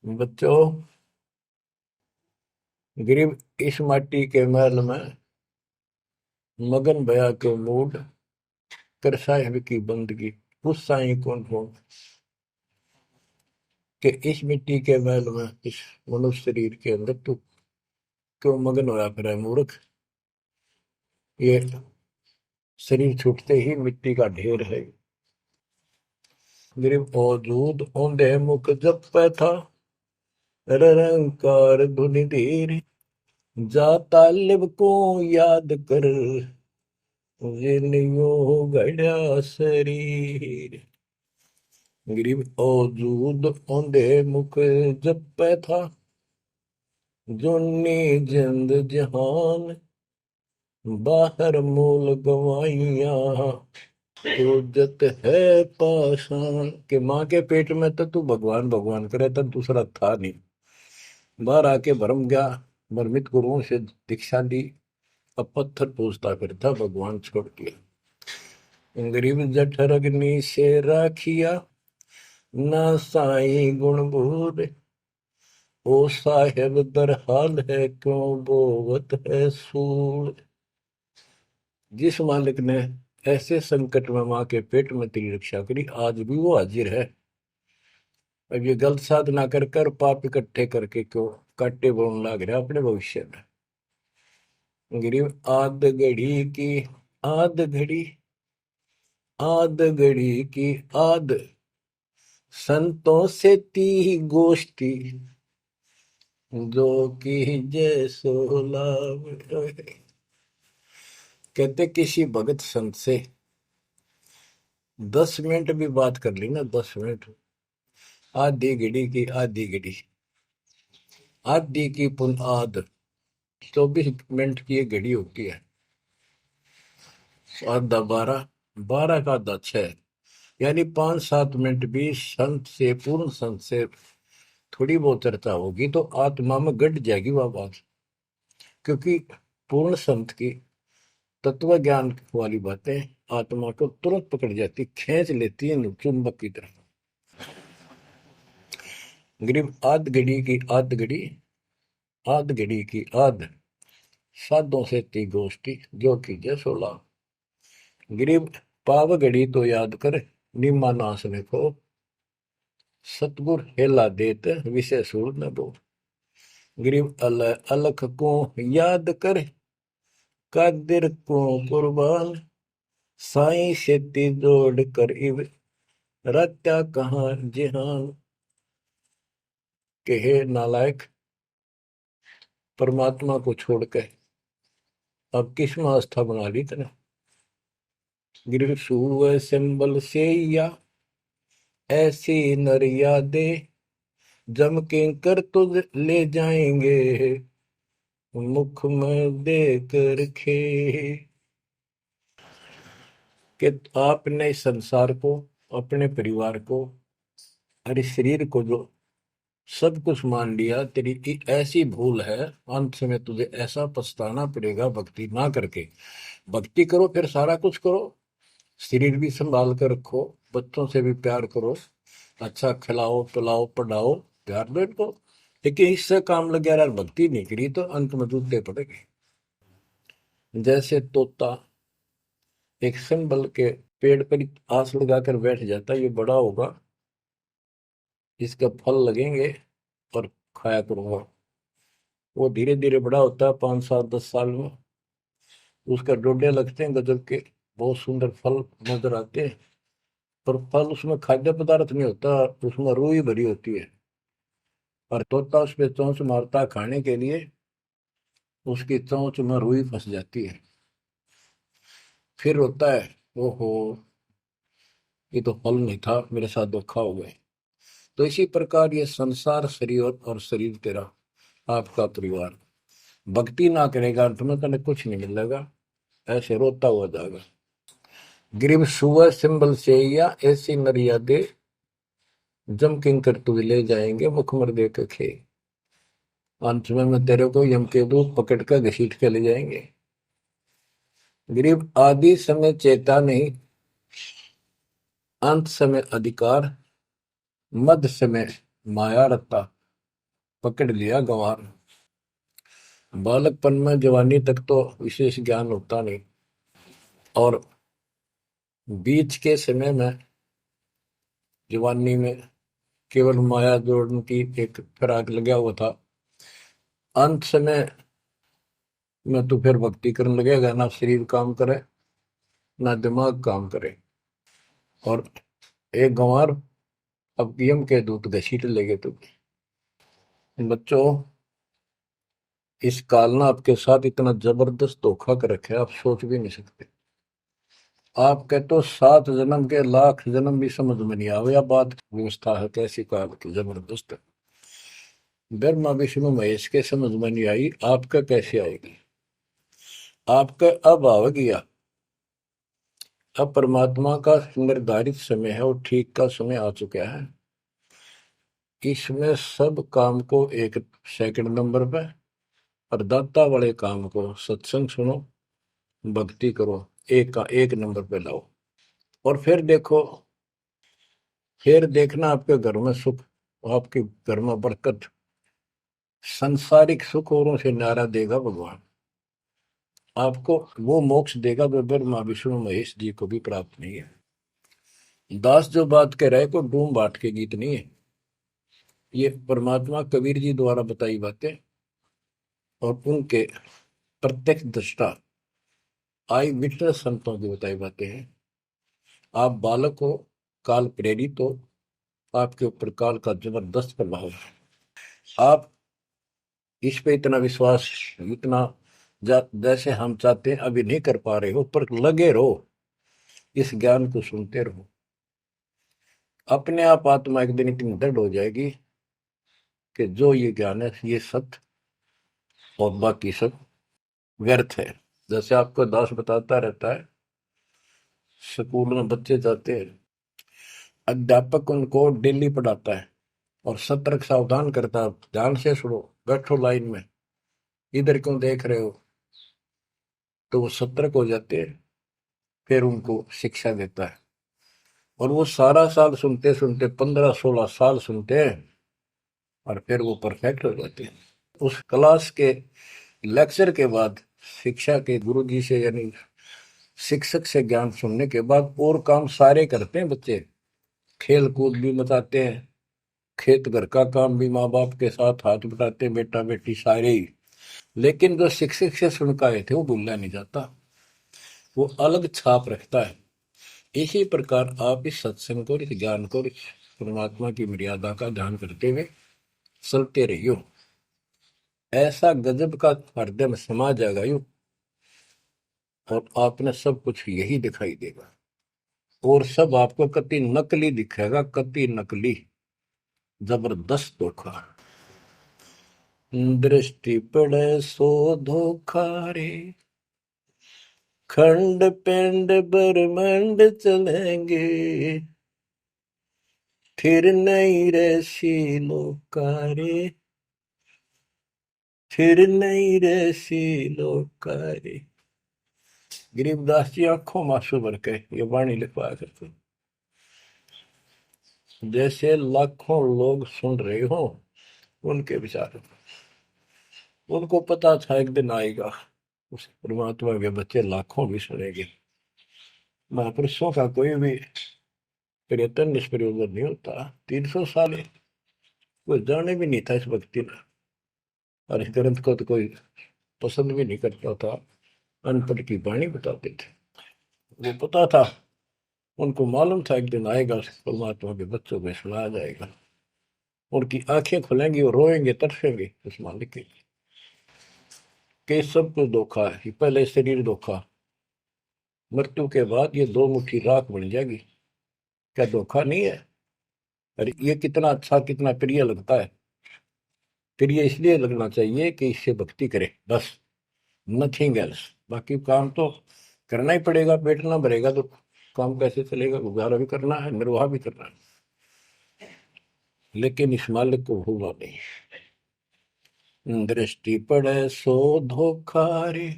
बच्चों, गरीब इस माटी के महल में मगन भया के मूड, कर साहिब की बंदगी, उस साई कौन हो। कि इस मिट्टी के महल में, इस मनुष्य शरीर के अंदर तू क्यों मगन होया फिर है मूर्ख। ये शरीर छूटते ही मिट्टी का ढेर है। गरीब औजूद औंधे मुख जप पे था, रंकार धुनि धीर, जा तालिब को याद कर, जिन यो गढ़ा शरीर। गरीब औजूद औंधे मुख जप पे था, जोनी जिंद जहान, बाहर मूल गवाइया, जत है पाषाण। के माँ के पेट में तो तू भगवान भगवान करे, तब दूसरा था नहीं। बाहर आके भरम गया, भ्रमित गुरुओं से दीक्षा ली, अब पत्थर पूजता फिरता भगवान छोड़ दिया। गरीब जठर अग्नि से राखिया, ना साई गुण भूर, ओ साहेब दर हाल है क्यों बोवत है सूर। जिस मालिक ने ऐसे संकट में माँ के पेट में तेरी रक्षा करी, आज भी वो हाजिर है। अब ये गलत साधना कर कर पाप इकट्ठे करके क्यों काटे बोन लाग रहा अपने भविष्य में। गरीब आद घड़ी की आद घड़ी, आद घड़ी की आद, संतों से ती गोष्ठी, जो की जय सो लाभ। कहते किसी भगत संत से 10 मिनट भी बात कर ली ना, 10 मिनट, आधी घड़ी की आधी घड़ी, आधी की पुन आध, 24 मिनट की एक घड़ी होती है। आधा 12, 12 का आधा 6, यानी 5-7 मिनट भी संत से, पूर्ण संत से थोड़ी बहुत चर्चा होगी तो आत्मा में गट जाएगी वह बात। क्योंकि पूर्ण संत की तत्व ज्ञान वाली बातें आत्मा को तुरंत पकड़ जाती, खींच लेती है चुंबक की तरह। गरीब आध घड़ी की आध घड़ी, आध घड़ी की आध, साधों से ती गोष्ठी, जो की जय सोला। गरीब पाव घड़ी तो याद कर, निम्मा नाश ने को, सतगुर हेला देत विषय सूर न दो। गरीब अलख को याद कर, कादिर को कुर्बान, साई शेती जोड़ कर इव, रत्या कहाँ जिहान। के हे नालायक, परमात्मा को छोड़कर अब किस में आस्था बना ली तने। गिर सुव सिंबल से या, ऐसी नरिया दे, जम के कर तो ले जाएंगे, मुख में देख रखे। कि आपने इस संसार को, अपने परिवार को, अरे शरीर को जो सब कुछ मान लिया, तेरी ऐसी भूल है, अंत में तुझे ऐसा पछताना पड़ेगा भक्ति ना करके। भक्ति करो फिर सारा कुछ करो, शरीर भी संभाल कर रखो, बच्चों से भी प्यार करो, अच्छा खिलाओ पिलाओ पढ़ाओ, प्यार दो इनको। लेकिन इससे काम लग गया यार, भक्ति नहीं करी तो अंत में जूते पड़ेंगे। जैसे तोता एक सिंबल के पेड़ पर आस लगाकर बैठ जाता है, ये बड़ा होगा, इसके फल लगेंगे और खाया करूंगा। वो धीरे धीरे बड़ा होता है, 5 साल 10 साल में उसका डोडे लगते हैं गजब के, बहुत सुंदर फल नजर आते हैं। पर फल उसमें खाद्य पदार्थ नहीं होता, उसमें रूह ही भरी होती है। और तोता उस पे चोंच मारता है खाने के लिए, उसकी चोंच में रुई फंस जाती है। फिर होता है, ओहो, ये तो फल नहीं था, मेरे साथ धोखा हो गए। तो इसी प्रकार ये संसार शरीर और शरीर तेरा आपका परिवार, भक्ति ना करेगा तुम्हें कने कुछ नहीं मिलेगा, ऐसे रोता हुआ जाएगा। गिरिव सुअ सिंबल से या ऐसी मर्यादे, जम किंकर तू ले जाएंगे मुखमर दे के खे। अंत में तेरे को यम के दूत पकड़ कर घसीट के ले जाएंगे। गिरिव आदि समय चेता नहीं, अंत समय अधिकार, मध्य समय माया रत्ता, पकड़ लिया गंवार। बालकपन में जवानी तक तो विशेष ज्ञान होता नहीं, और बीच के समय में जवानी में केवल माया जोड़ने की एक फिराक लगा हुआ था। अंत समय में तो फिर भक्ति करने लगेगा, ना शरीर काम करे ना दिमाग काम करे। और एक गंवार अब यम के दूत घसीट लेगे तुम। बच्चों, इस काल ने आपके साथ इतना जबरदस्त धोखा कर रखा है, आप सोच भी नहीं सकते। आपके तो 7 जन्म के लाख जन्म भी समझ में नहीं आवे, या बात व्यवस्था है कैसी काल की जबरदस्त। ब्रह्मा विष्णु महेश के समझ में नहीं आई, आपका कैसे आएगी। आपका अब आवेगी। अब परमात्मा का निर्धारित समय है और ठीक का समय आ चुका है। इसमें सब काम को एक सेकंड नंबर पे, और दाता वाले काम को सत्संग सुनो, भक्ति करो, एक का एक नंबर पे लाओ। और फिर देखो, फिर देखना आपके घर में सुख, आपके घर में बरकत, संसारिक सुख औरों से नारा देगा भगवान। आपको वो मोक्ष देगा जो ब्रह्मा विष्णु महेश जी को भी प्राप्त नहीं है। दास जो बात कह रहे को डूम बाट के गीत नहीं है, ये परमात्मा कबीर जी द्वारा बताई बातें और उनके प्रत्यक्ष दृष्टा आई विटनेस संतों की बताई बातें हैं। आप बालक हो, काल प्रेरित हो, आपके ऊपर काल का जबरदस्त प्रभाव है। आप इस पे इतना विश्वास, इतना जैसे हम चाहते हैं अभी नहीं कर पा रहे हो, पर लगे रहो, इस ज्ञान को सुनते रहो। अपने आप आत्मा एक दिन इतनी दृढ़ हो जाएगी कि जो ये ज्ञान है ये सत्य और बाकी सब व्यर्थ है। जैसे आपको दास बताता रहता है, स्कूल में बच्चे जाते हैं, अध्यापक उनको डेली पढ़ाता है और सतर्क सावधान करता है, ध्यान से सुनो, बैठो लाइन में, इधर क्यों देख रहे हो। तो वो सतर्क हो जाते हैं, फिर उनको शिक्षा देता है। और वो सारा साल सुनते सुनते 15-16 साल सुनते हैं, और फिर वो परफेक्ट हो जाते हैं। उस क्लास के लेक्चर के बाद, शिक्षा के गुरु जी से यानी शिक्षक से ज्ञान सुनने के बाद और काम सारे करते हैं बच्चे, खेल कूद भी मचाते हैं, खेत घर का काम भी माँ बाप के साथ हाथ बटाते हैं, बेटा बेटी सारे ही। लेकिन जो शिक्षक से सुन के आए थे वो भूलना नहीं जाता, वो अलग छाप रखता है। इसी प्रकार आप इस सत्संग को, इस ज्ञान को, इस परमात्मा की मर्यादा का ध्यान करते हुए चलते रहियो। ऐसा गजब का हृदय में समा जाएगा यू, और आपने सब कुछ यही दिखाई देगा, और सब आपको कति नकली दिखेगा, कति नकली, जबरदस्त धोखा। दृष्टि पड़े सो धोखा रे, खंड पिंड ब्रह्मांड चलेंगे, फिर नहीं रसी लोकारे, फिर नहीं रसी लोकारे। गरीबदास जी आंखों मासू भर के ये वाणी लिखवा करते। जैसे लाखों लोग सुन रहे हो उनके विचार, उनको पता था एक दिन आएगा उस परमात्मा के बच्चे लाखों भी सुनेंगे। महापुरुषों का कोई भी प्रयत्न निष्प्रयोजन नहीं होता। 300 साल कोई जाने भी नहीं था इस भक्ति में, और इस ग्रंथ को तो कोई पसंद भी नहीं करता था। अनपढ़ की वाणी बताते थे, वो पता था, उनको मालूम था एक दिन आएगा परमात्मा के बच्चों में सुनाया जाएगा। उनकी आंखें खुलेंगी और रोएंगे तरसेंगे उस मालिक के लिए कि सब कुछ धोखा है, ये पहले शरीर धोखा, मृत्यु के बाद ये दो मुट्ठी राख बन जाएगी। क्या धोखा नहीं है? अरे ये कितना अच्छा कितना प्रिय लगता है। प्रिय इसलिए लगना चाहिए कि इससे भक्ति करे, बस, नथिंग एल्स। बाकी काम तो करना ही पड़ेगा, पेट ना भरेगा तो काम कैसे चलेगा? गुजारा भी करना है, निर्वाह भी करना है, लेकिन इस मालिक को भूलना नहीं। दृष्टि पड़े सो धोखा रे,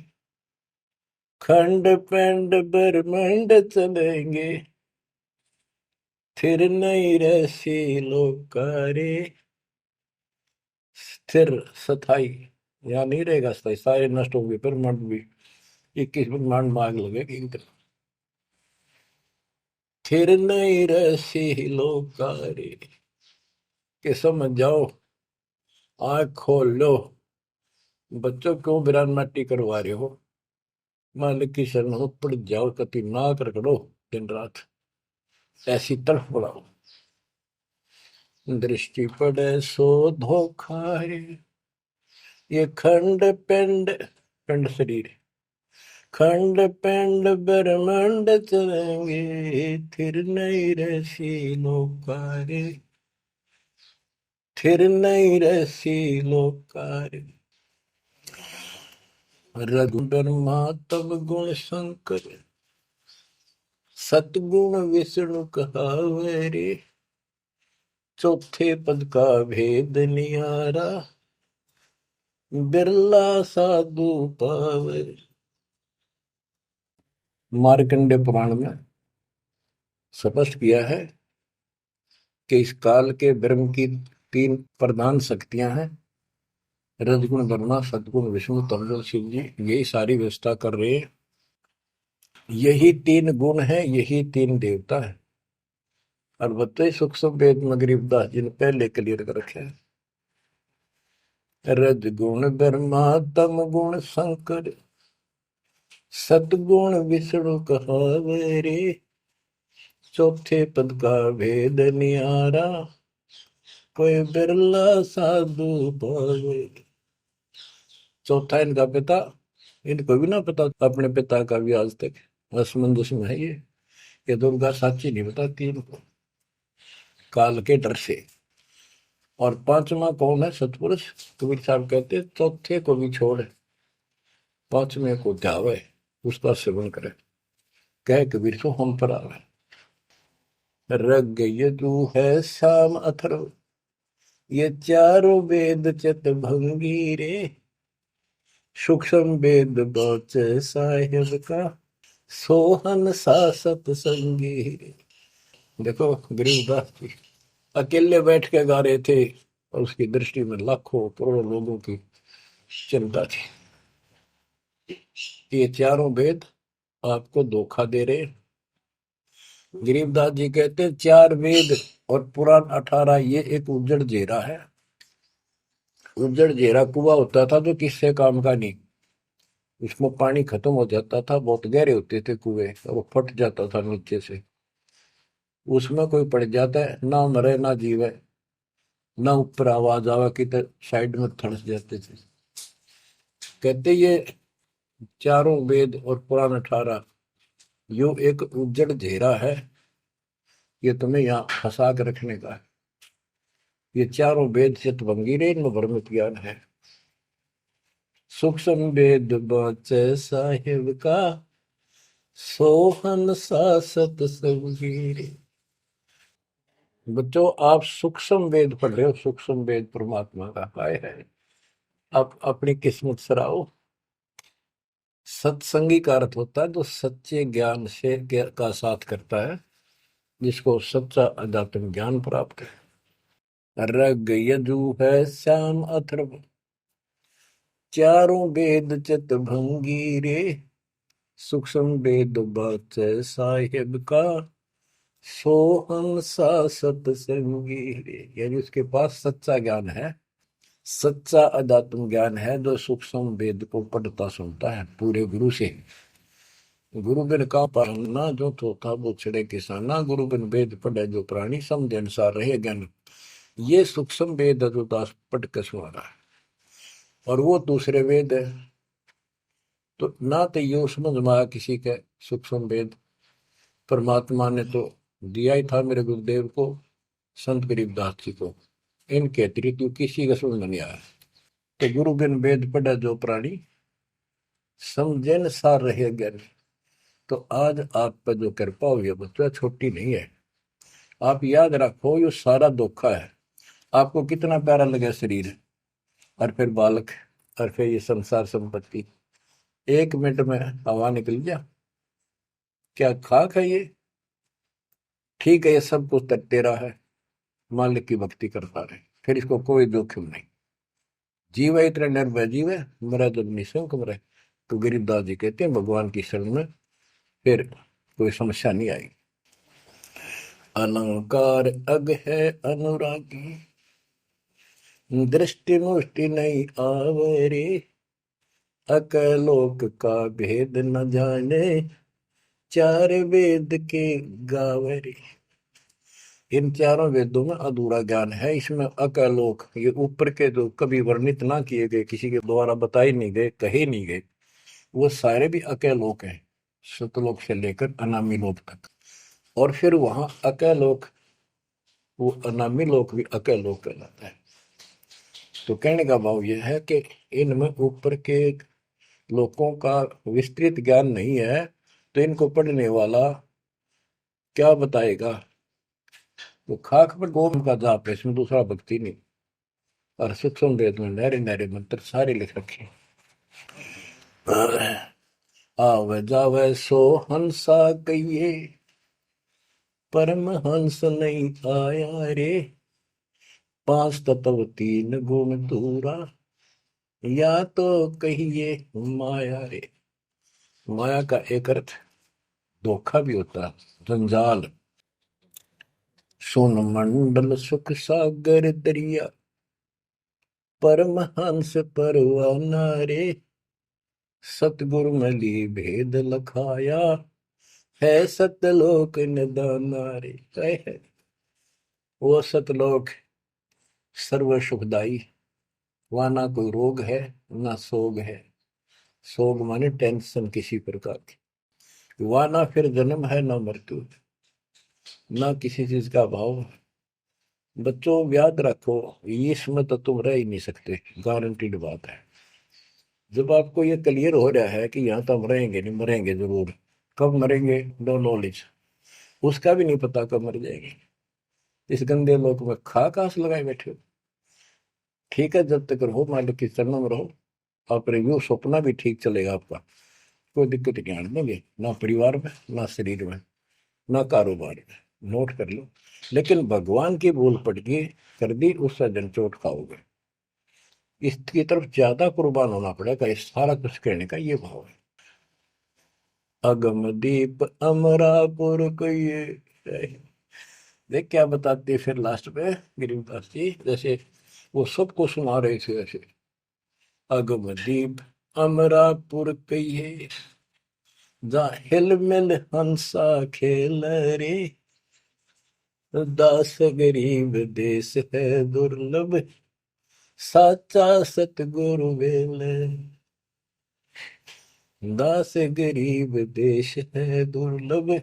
खंड पिंड ब्रह्मंड चलेंगे, फिर नहीं रहसी लोकारे। स्थिर स्थाई यहाँ नहीं रहेगा, स्थाई सारे नष्ट होंगे, ब्रह्मांड भी 21 ब्रह्मांड में आग लगेगी इनके। फिर नहीं रहसी लोकारे, के समझ जाओ, आँख खोल लो। बच्चों क्यों बिरान माटी करवा रहे हो? मालिक की शरण हो, पड़ जाओ, कति नाक रगड़ो दिन रात, ऐसी तड़फ बढ़ाओ। दृष्टि पड़े सो धोखा रे, ये खंड पिंड, पिंड शरीर, खंड पिंड ब्रह्मांड चलेंगे, फिर नहीं रहसी लोकारे, फिर नहीं रहसी लोकारे। रघु ब्रह्मा तब गुण शंकर, सतगुण विष्णु कहावे रे, चौथे पद का भेद निहारा, बिरला साधु पावे। मार्कंडे पुराण में स्पष्ट किया है कि इस काल के ब्रह्म की 3 प्रधान शक्तियां हैं, रजगुण ब्रह्मा, सदगुण विष्णु, तमगुण शिव जी। यही सारी व्यवस्था कर रहे हैं। यही 3 गुण है, यही 3 देवता है। और बताइए सूक्ष्म वेद में गरीबदास जी ने पहले क्लियर कर रखे हैं, रजगुण ब्रह्मा तम गुण शंकर, सतगुण विष्णु कहावे रे, चौथे पद का भेद निहारा, कोई बिरला साधु पावे। चौथा इनका पिता, इनको भी ना पता अपने पिता का भी आज तक, असमंजस में है ये दुर्गा साची नहीं बताती इनको, काल के डर से। और 5वां कौन है? सतपुरुष। कबीर साहब कहते चौथे को भी छोड़, 5वें को ध्यावे, उसका सेवन करे, कह कबीर सो हम पर आवे। रग यजु है श्याम अथर्व, ये चारों वेद चित भंगी रे, सूक्ष्म वेद बौचे साहिब का, सोहन सा सतसंगी रे। देखो गरीबदास जी अकेले बैठ के गा रहे थे, और उसकी दृष्टि में लाखों करोड़ों लोगों की चिंता थी कि ये चारों वेद आपको धोखा दे रहे। गरीबदास जी कहते 4 वेद और पुराण 18, ये एक उज्जड़ जेरा है। उज्जड़ जेरा कुआं होता था जो किससे काम का नहीं, उसमें पानी खत्म हो जाता था, बहुत गहरे होते थे कुएं, और वो फट जाता था नीचे से। उसमें कोई पड़ जाता है, ना मरे ना जीवे, ना ऊपर आवाज आवा कि तो साइड में थड़स जाते थे। कहते ये चारों वेद और पुराण 18 यो एक उज्जड़ घेरा है, ये तुम्हें यहाँ फंसा के रखने का है। ये चारों वेद चितभंगी रे, इनमें भ्रमित ज्ञान है। सूक्ष्म वेद बचे साहिब का, सोहन सा सतसंगी रे। बच्चों आप सूक्ष्म वेद पढ़ रहे हो, सूक्ष्म वेद परमात्मा का काय है। आप अपनी किस्मत सराओ। सत्संगी का अर्थ होता है जो सच्चे ज्ञान से का साथ करता है, जिसको सच्चा अध्यात्म ज्ञान प्राप्त है। रग यजु है श्याम अथर्व, चारों वेद चित भंगी रे, सूक्ष्म वेद बाच साहिब का, सोहम सा सत्संगी रे। यानी उसके पास सच्चा ज्ञान है, सच्चा अध्यात्म ज्ञान है, जो सूक्ष्म वेद को पढ़ता सुनता है पूरे गुरु से। गुरु बिन का पढ़ना जो थोथा वो छड़े किसाना, गुरु बिन वेद पढ़े जो प्राणी, समझ अनुसार रहे ज्ञान। ये सूक्ष्म वेद है जो दास पढ़ के सुना रहा है, और वो दूसरे वेद है। तो ना तो ये समझ में आया किसी के सूक्ष्म वेद, परमात्मा ने तो दिया ही था मेरे गुरुदेव को, संत गरीबदास जी को, इनके अतिरिक्त किसी का समझ में नहीं आया। तो गुरु बिन वेद पढ़े जो प्राणी, समझन सार रहे ज्ञान। तो आज आप पर जो कृपा हुई है बच्चा, छोटी नहीं है। आप याद रखो ये सारा धोखा है। आपको कितना प्यारा लगे शरीर, और फिर बालक, और फिर ये संसार संपत्ति, 1 मिनट में हवा निकल गया। क्या खाक है ये? ठीक है, ये सब कुछ तेरा है, मालिक की भक्ति करता रहे, फिर इसको कोई जोखिम नहीं। जीव है इतना निर्भय जीव है, मरा जब निशंक मरे। तो गरीबदास जी कहते हैं भगवान की शरण में फिर कोई समस्या नहीं आई। अलंकार अग है अनुरागी, दृष्टि मुष्टि नहीं आवरे, अकलोक का भेद न जाने, चार वेद के गावरे। इन चारों वेदों में अधूरा ज्ञान है, इसमें अकलोक, ये ऊपर के जो कभी वर्णित ना किए गए, किसी के द्वारा बताए नहीं गए, कहे नहीं गए, वो सारे भी अकलोक हैं, सतलोक से लेकर अनामी लोक तक। और फिर वहां अकलोक, वो अनामी लोक भी अकलोक कहलाता है। तो कहने का भाव यह है कि इनमें ऊपर के लोगों का विस्तृत ज्ञान नहीं है, तो इनको पढ़ने वाला क्या बताएगा? तो खाक पर गोम का जाप है, इसमें दूसरा भक्ति नहीं। और सूक्ष्म वेद में नहरे नहरे मंत्र सारे लिख रखे। आवे जावे सो हंसा कहिए, परम हंस नहीं आया रे, 5 तत्व 3 गुण दूरा, या तो कहिए माया रे। माया का एक अर्थ धोखा भी होता है, जंजाल। सुन मंडल सुख सागर दरिया, परमहंस परवाना रे, सतगुरु मली भेद लखाया, है सतलोक निदाना रे। है वो सतलोक सर्व सुखदाई, वहां ना कोई रोग है ना सोग है। सोग माने टेंशन किसी प्रकार की, वहां ना फिर जन्म है ना मृत्यु, ना किसी चीज का भाव। बच्चों याद रखो, इसमें तो तुम रह ही नहीं सकते, गारंटीड बात है। जब आपको ये क्लियर हो रहा है कि यहाँ तो हम रहेंगे नहीं, मरेंगे जरूर, कब मरेंगे नो नॉलेज, उसका भी नहीं पता कब मर जाएंगे। इस गंदे लोक में खा कास लगाए बैठे हो। ठीक है, जब तक रहो मालिक की शरण में रहो, अपने यूं सपना भी ठीक चलेगा आपका, कोई दिक्कत नहीं आने देंगे, ना परिवार में ना शरीर में ना कारोबार में। नोट कर लो। लेकिन भगवान की भूल पड़ गई, कर दी, उससे जनचोट खाओगे। इसकी तरफ ज्यादा कुर्बान होना पड़ेगा। इस सारा कुछ कहने का ये भाव है। अगम दीप अमरापुर को ये देख क्या बताते फिर लास्ट में गरीबदास जी, जैसे वो सबको सुना रहे थे ऐसे। अगम दीप अमरापुर कहिए, जा हिल मिल हंसा खेल रे, दास गरीब देश है दुर्लभ, साचा सतगुरु वेल। दास गरीब देश है दुर्लभ,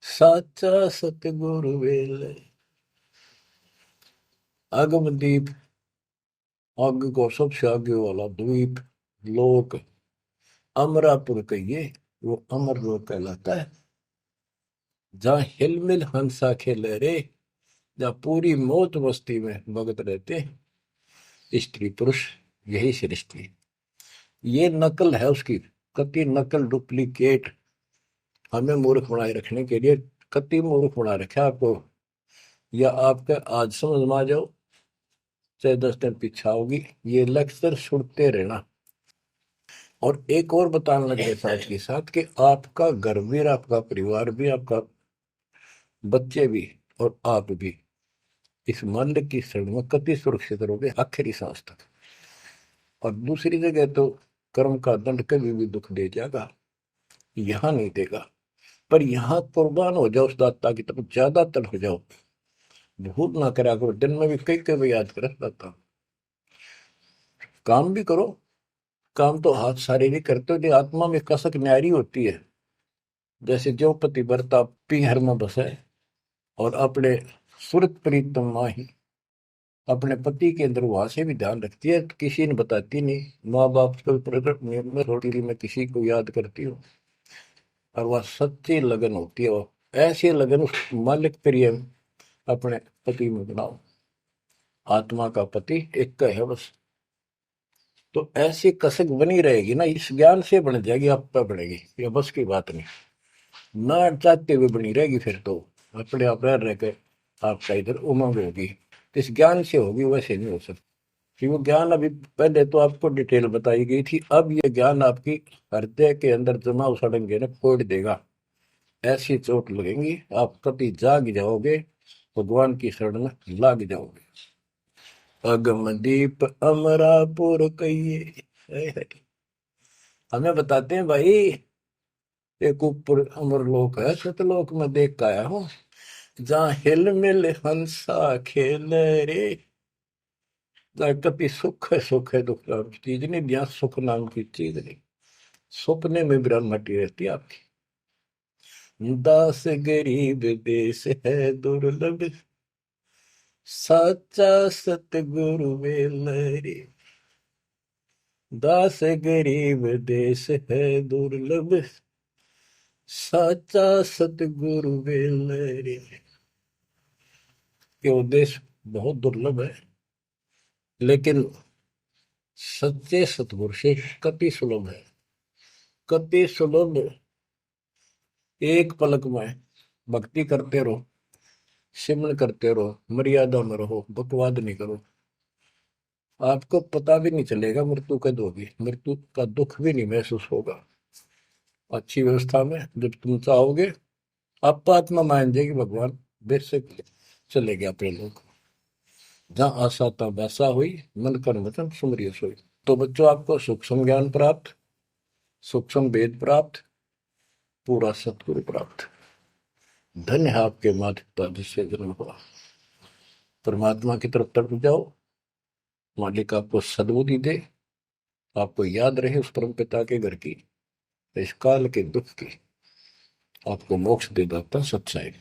साचा सतगुरु वेल। अगम दीप, आग को सबसे आगे वाला द्वीप, लोक, अमरापुर कहिए, वो अमर लोक कहलाता है। जहाँ हिलमिल हंसा खेले रे, जहाँ पूरी मौज मस्ती में भगत रहते स्त्री पुरुष, यही सृष्टि। ये नकल है उसकी, कति नकल डुप्लीकेट हमें मूर्ख बनाए रखने के लिए कति मूर्ख बना रखा आपको, या आपका आज समझ में आ जाओ चाहे 10 दिन पीछे होगी, ये लेक्चर सुनते रहना। और एक और बताने लगे साथ के साथ कि आपका घर भी, आपका परिवार भी, आपका बच्चे भी और आप भी इस मन की शरण में कति सुरक्षित रहोगे आखिरी सांस तक। और दूसरी जगह तो कर्म का दंड कभी भी दुख दे जाएगा, यहां नहीं देगा, पर यहां कुर्बान हो जाओ उस दाता की तरफ, ज्यादा तर हो जाओ, भूल ना करा करो। दिन में भी कई कई याद कर दाता। काम भी करो, काम तो हाथ शारीरिक करते हो, आत्मा में कसक न्यारी होती है। जैसे जो पतिव्रता पीहर में बसे और अपने सुरत प्रीतम माही अपने पति के अंदर वहां से भी ध्यान रखती है, तो किसी ने बताती नहीं। माँ बाप को प्रकट में थोड़ी मैं किसी को याद करती हूँ, और वह सच्ची लगन होती है। वो ऐसी लगन उस मालिक प्रिय अपने पति में बनाओ। आत्मा का पति एक का है बस। तो ऐसी कसक बनी रहेगी ना, इस ज्ञान से बन जाएगी, आप पे बढ़ेगी, ये बस की बात नहीं। ना चाहते हुए बनी रहेगी, फिर तो अपने आप रह के आपका इधर उमंग होगी। तो इस ज्ञान से होगी, वैसे नहीं हो सकती। कि वो ज्ञान अभी पहले तो आपको डिटेल बताई गई थी, अब ये ज्ञान आपकी हृदय के अंदर जमा उछाड़ेंगे ना, कोड़ देगा। ऐसी चोट लगेंगी, आप कति जाग जाओगे, भगवान की शरण में लाग जाओगे। अगमदीप अमरापुर कहिए, हमें बताते हैं भाई, एक ऊपर अमरलोक है, सतलोक में देख के आया हूँ, जहाँ हिल मिल हंसा खेल रे। जहाँ कभी सुख है दुख नाम की चीज नहीं, जहाँ सुख नाम की चीज नहीं। सपने में ब्रह्मटी रहती है आपकी। दास गरीब देश है दुर्लभ, साचा सतगुरु मिल रे। दास गरीब देश है दुर्लभ, साचा सतगुरु मिल रे। ये उद्देश्य बहुत दुर्लभ है, लेकिन सच्चे सतगुरु से कति सुलभ है, कति सुलभ। एक पलक में भक्ति करते रहो, सिमरन करते रहो, मर्यादा में रहो, बकवाद नहीं करो, आपको पता भी नहीं चलेगा मृत्यु कब होगी, मृत्यु का दुख भी नहीं महसूस होगा। अच्छी व्यवस्था में जब तुम चाहोगे, आप आत्मा मान जाएगी, भगवान बेशक चले गया अपने लोग। जहाँ आशा था वैसा हुई, मन कर वचन सुमरिय सोई। तो बच्चों, आपको सूक्ष्म ज्ञान प्राप्त, सूक्ष्म वेद प्राप्त, पूरा सतगुरु प्राप्त। धन्य है आपके माता पिता जिससे जन्म हुआ। परमात्मा की तरफ तड़प जाओ, मालिक आपको सद्बुद्धि दे, आपको याद रहे उस परम पिता के घर की, इस काल के दुख की, आपको मोक्ष दे दाता सच्चाई।